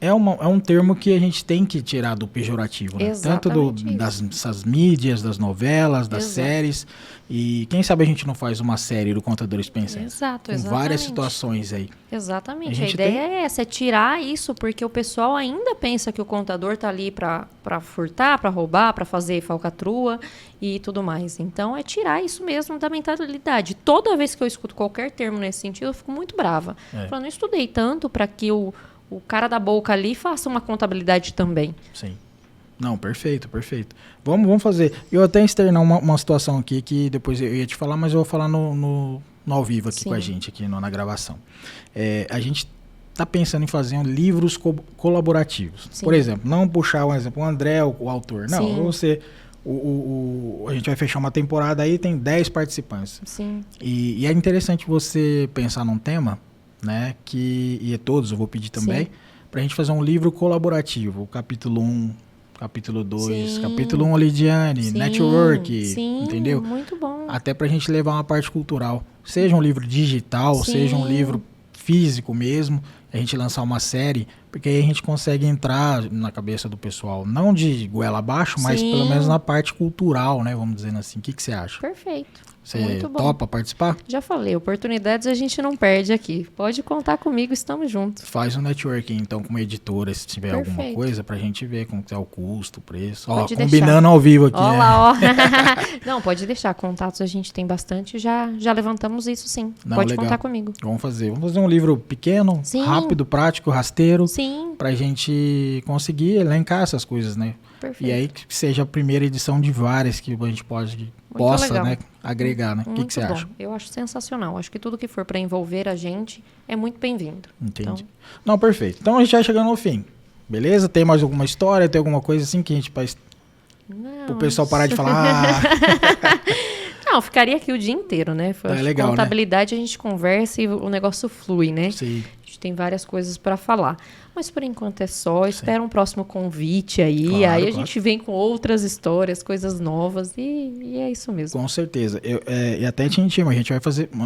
[SPEAKER 1] É um termo que a gente tem que tirar do pejorativo, né? Tanto dessas mídias, das novelas, das
[SPEAKER 2] Exato.
[SPEAKER 1] séries. E quem sabe a gente não faz uma série do Contadores Pensantes.
[SPEAKER 2] Exato,
[SPEAKER 1] com várias situações aí.
[SPEAKER 2] Exatamente.
[SPEAKER 1] A
[SPEAKER 2] A
[SPEAKER 1] gente
[SPEAKER 2] ideia é essa, é tirar isso, porque o pessoal ainda pensa que o contador tá ali para furtar, para roubar, para fazer falcatrua e tudo mais. Então, é tirar isso mesmo da mentalidade. Toda vez que eu escuto qualquer termo nesse sentido, eu fico muito brava. Eu não estudei tanto para que o cara da boca ali faça uma contabilidade também.
[SPEAKER 1] Sim. Não, perfeito, perfeito. Vamos fazer. Eu até externar uma situação aqui que depois eu ia te falar, mas eu vou falar no ao vivo aqui. Sim. Com a gente, aqui na gravação. A gente está pensando em fazer livros colaborativos. Sim. Por exemplo, não puxar um exemplo, o André, o autor. Não, Sim. Você... a gente vai fechar uma temporada aí, tem 10 participantes.
[SPEAKER 2] Sim.
[SPEAKER 1] E é interessante você pensar num tema, né? E todos, eu vou pedir também, para a gente fazer um livro colaborativo. Capítulo 1, capítulo 2,
[SPEAKER 2] Sim.
[SPEAKER 1] capítulo 1, Lidiane,
[SPEAKER 2] Sim.
[SPEAKER 1] network,
[SPEAKER 2] Sim.
[SPEAKER 1] entendeu?
[SPEAKER 2] Muito bom.
[SPEAKER 1] Até para a gente levar uma parte cultural. Seja um livro digital,
[SPEAKER 2] Sim.
[SPEAKER 1] seja um livro físico mesmo, a gente lançar uma série, porque aí a gente consegue entrar na cabeça do pessoal, não de goela abaixo, mas
[SPEAKER 2] Sim.
[SPEAKER 1] pelo menos na parte cultural, né? Vamos dizer assim. O que você acha?
[SPEAKER 2] Perfeito.
[SPEAKER 1] Você
[SPEAKER 2] Muito bom.
[SPEAKER 1] topa participar?
[SPEAKER 2] Já falei, oportunidades a gente não perde aqui. Pode contar comigo, estamos juntos.
[SPEAKER 1] Faz um networking, então, com uma editora, se tiver alguma
[SPEAKER 2] Perfeito.
[SPEAKER 1] coisa, pra gente ver como que é o custo, o preço. Ó,
[SPEAKER 2] Pode
[SPEAKER 1] combinando
[SPEAKER 2] deixar.
[SPEAKER 1] ao vivo aqui,
[SPEAKER 2] Ó
[SPEAKER 1] né?
[SPEAKER 2] lá, ó. Não, pode deixar. Contatos a gente tem bastante. Já levantamos isso, sim.
[SPEAKER 1] Não,
[SPEAKER 2] Pode
[SPEAKER 1] legal.
[SPEAKER 2] contar comigo.
[SPEAKER 1] Vamos fazer um livro pequeno,
[SPEAKER 2] Sim.
[SPEAKER 1] rápido, prático, rasteiro,
[SPEAKER 2] Sim,
[SPEAKER 1] pra gente conseguir elencar essas coisas, né?
[SPEAKER 2] perfeito.
[SPEAKER 1] E aí que seja a primeira edição de várias que a gente possa,
[SPEAKER 2] legal.
[SPEAKER 1] né, agregar, né? O que
[SPEAKER 2] Muito
[SPEAKER 1] você
[SPEAKER 2] bom.
[SPEAKER 1] acha?
[SPEAKER 2] Eu acho sensacional. Acho que tudo que for para envolver a gente é muito bem-vindo.
[SPEAKER 1] Entendi.
[SPEAKER 2] Então,
[SPEAKER 1] Não, perfeito. Então a gente vai chegando ao fim. Beleza? Tem mais alguma história? Tem alguma coisa assim que a gente faz
[SPEAKER 2] não,
[SPEAKER 1] o pessoal parar de falar?
[SPEAKER 2] Não, ficaria aqui o dia inteiro, né?
[SPEAKER 1] É legal, né?
[SPEAKER 2] Contabilidade a gente conversa e o negócio flui, né?
[SPEAKER 1] Sim.
[SPEAKER 2] A gente tem várias coisas para falar. Mas por enquanto é só. Espera um próximo convite aí.
[SPEAKER 1] Claro,
[SPEAKER 2] aí a
[SPEAKER 1] claro.
[SPEAKER 2] gente vem com outras histórias, coisas novas. E é isso mesmo.
[SPEAKER 1] Com certeza. E até te intimo,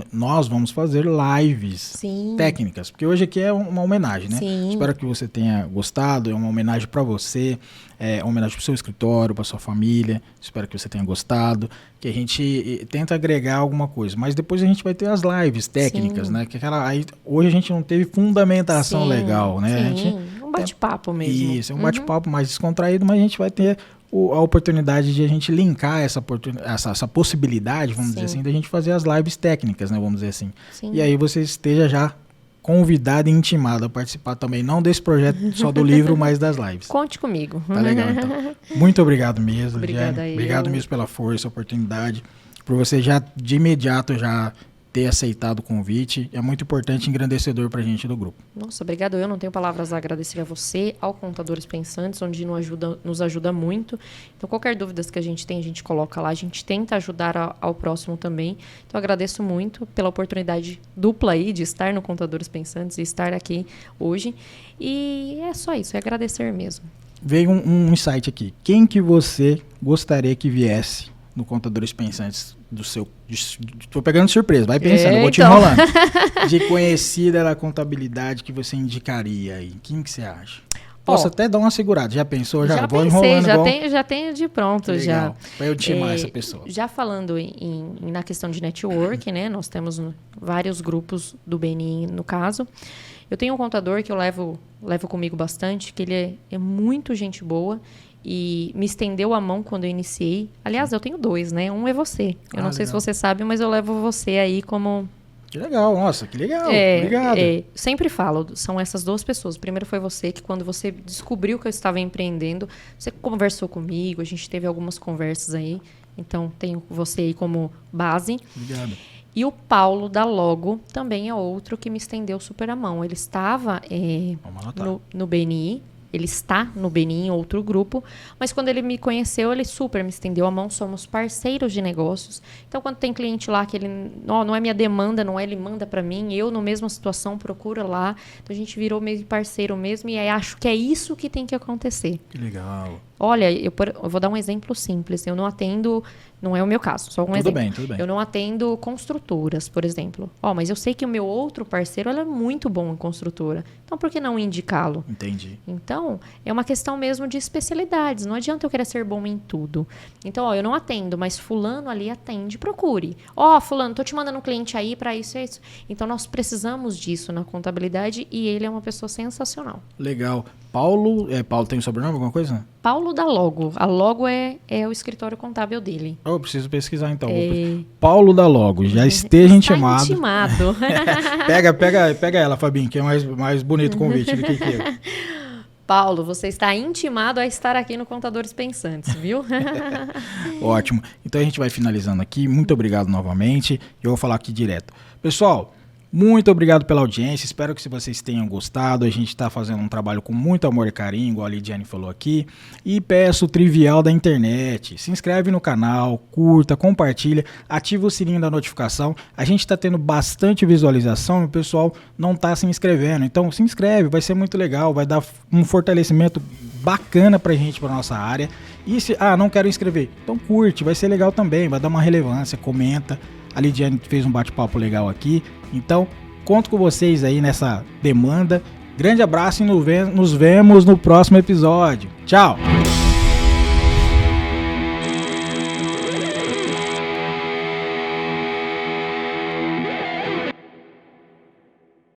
[SPEAKER 1] nós vamos fazer lives
[SPEAKER 2] Sim.
[SPEAKER 1] técnicas, porque hoje aqui é uma homenagem, né?
[SPEAKER 2] Sim.
[SPEAKER 1] Espero que você tenha gostado, é uma homenagem para você, é uma homenagem para o seu escritório, para sua família. Espero que você tenha gostado, que a gente tenta agregar alguma coisa, mas depois a gente vai ter as lives técnicas,
[SPEAKER 2] Sim.
[SPEAKER 1] né? Que hoje a gente não teve fundamentação
[SPEAKER 2] Sim,
[SPEAKER 1] legal, né?
[SPEAKER 2] Sim.
[SPEAKER 1] A gente
[SPEAKER 2] Um bate-papo mesmo.
[SPEAKER 1] Isso, é um bate-papo mais descontraído, mas a gente vai ter a oportunidade de a gente linkar essa possibilidade, vamos dizer
[SPEAKER 2] Sim.
[SPEAKER 1] assim, da gente fazer as lives técnicas, né, vamos dizer assim.
[SPEAKER 2] Sim.
[SPEAKER 1] E aí você esteja já convidado e intimado a participar também, não desse projeto só do livro, mas das lives.
[SPEAKER 2] Conte comigo.
[SPEAKER 1] Tá legal, então. Muito obrigado mesmo,
[SPEAKER 2] Obrigada
[SPEAKER 1] Jenny.
[SPEAKER 2] eu.
[SPEAKER 1] Obrigado mesmo pela força, oportunidade, por você já, de imediato, já ter aceitado o convite. É muito importante e engrandecedor pra gente do grupo.
[SPEAKER 2] Nossa, obrigado. Eu não tenho palavras a agradecer a você, ao Contadores Pensantes, onde nos ajuda muito. Então, qualquer dúvida que a gente tem, a gente coloca lá. A gente tenta ajudar ao próximo também. Então, agradeço muito pela oportunidade dupla aí de estar no Contadores Pensantes e estar aqui hoje. E é só isso, é agradecer mesmo.
[SPEAKER 1] Veio um insight aqui. Quem que você gostaria que viesse no Contadores Pensantes do seu... Tô pegando surpresa, vai pensando, eu vou te enrolando. De conhecida da contabilidade que você indicaria aí. Quem que você acha? Posso até dar uma segurada. Já pensou? Já vou
[SPEAKER 2] pensei,
[SPEAKER 1] enrolando
[SPEAKER 2] já tenho de pronto.
[SPEAKER 1] Legal.
[SPEAKER 2] Já.
[SPEAKER 1] Pra eu intimar essa pessoa.
[SPEAKER 2] Já falando na questão de network, né? Nós temos vários grupos do BNI, no caso. Eu tenho um contador que eu levo comigo bastante, que ele é muito gente boa e me estendeu a mão quando eu iniciei. Aliás, eu tenho dois, né? Um é você. Eu não sei se você sabe, mas eu levo você aí como...
[SPEAKER 1] Que legal, nossa, que legal. Obrigado.
[SPEAKER 2] Sempre falo, são essas duas pessoas. O primeiro foi você, que quando você descobriu que eu estava empreendendo, você conversou comigo, a gente teve algumas conversas aí. Então, tenho você aí como base.
[SPEAKER 1] Obrigado.
[SPEAKER 2] E o Paulo da Logo também é outro que me estendeu super a mão. Ele estava no BNI. Ele está no BNI em outro grupo, mas quando ele me conheceu, ele super me estendeu a mão, somos parceiros de negócios. Então, quando tem cliente lá que ele não é minha demanda, não é, ele manda para mim, eu, na mesma situação, procura lá. Então, a gente virou meio parceiro mesmo e aí acho que é isso que tem que acontecer.
[SPEAKER 1] Que legal.
[SPEAKER 2] Olha, eu vou dar um exemplo simples. Eu não atendo, não é o meu caso, só um exemplo.
[SPEAKER 1] Tudo bem.
[SPEAKER 2] Eu não atendo construtoras, por exemplo. Mas eu sei que o meu outro parceiro ele é muito bom em construtora. Então, por que não indicá-lo?
[SPEAKER 1] Entendi.
[SPEAKER 2] Então, é uma questão mesmo de especialidades. Não adianta eu querer ser bom em tudo. Então, eu não atendo, mas fulano ali atende, procure. Fulano, tô te mandando um cliente aí para isso e isso. Então, nós precisamos disso na contabilidade e ele é uma pessoa sensacional.
[SPEAKER 1] Legal. Paulo tem um sobrenome, alguma coisa?
[SPEAKER 2] Paulo da Logo. A Logo é o escritório contábil dele.
[SPEAKER 1] Eu preciso pesquisar então. Paulo da Logo, já esteja intimado.
[SPEAKER 2] Intimado.
[SPEAKER 1] pega ela, Fabinho, que é mais bonito o convite do que eu.
[SPEAKER 2] Paulo, você está intimado a estar aqui no Contadores Pensantes, viu?
[SPEAKER 1] Ótimo. Então a gente vai finalizando aqui. Muito obrigado novamente. Eu vou falar aqui direto. Pessoal, muito obrigado pela audiência, espero que vocês tenham gostado. A gente está fazendo um trabalho com muito amor e carinho, igual a Lidiane falou aqui. E peço o trivial da internet: se inscreve no canal, curta, compartilha, ativa o sininho da notificação. A gente está tendo bastante visualização e o pessoal não está se inscrevendo. Então se inscreve, vai ser muito legal, vai dar um fortalecimento bacana pra gente, pra nossa área. E se não quero inscrever, então curte, vai ser legal também, vai dar uma relevância, comenta. A Lidiane fez um bate-papo legal aqui. Então, conto com vocês aí nessa demanda. Grande abraço e nos vemos no próximo episódio. Tchau!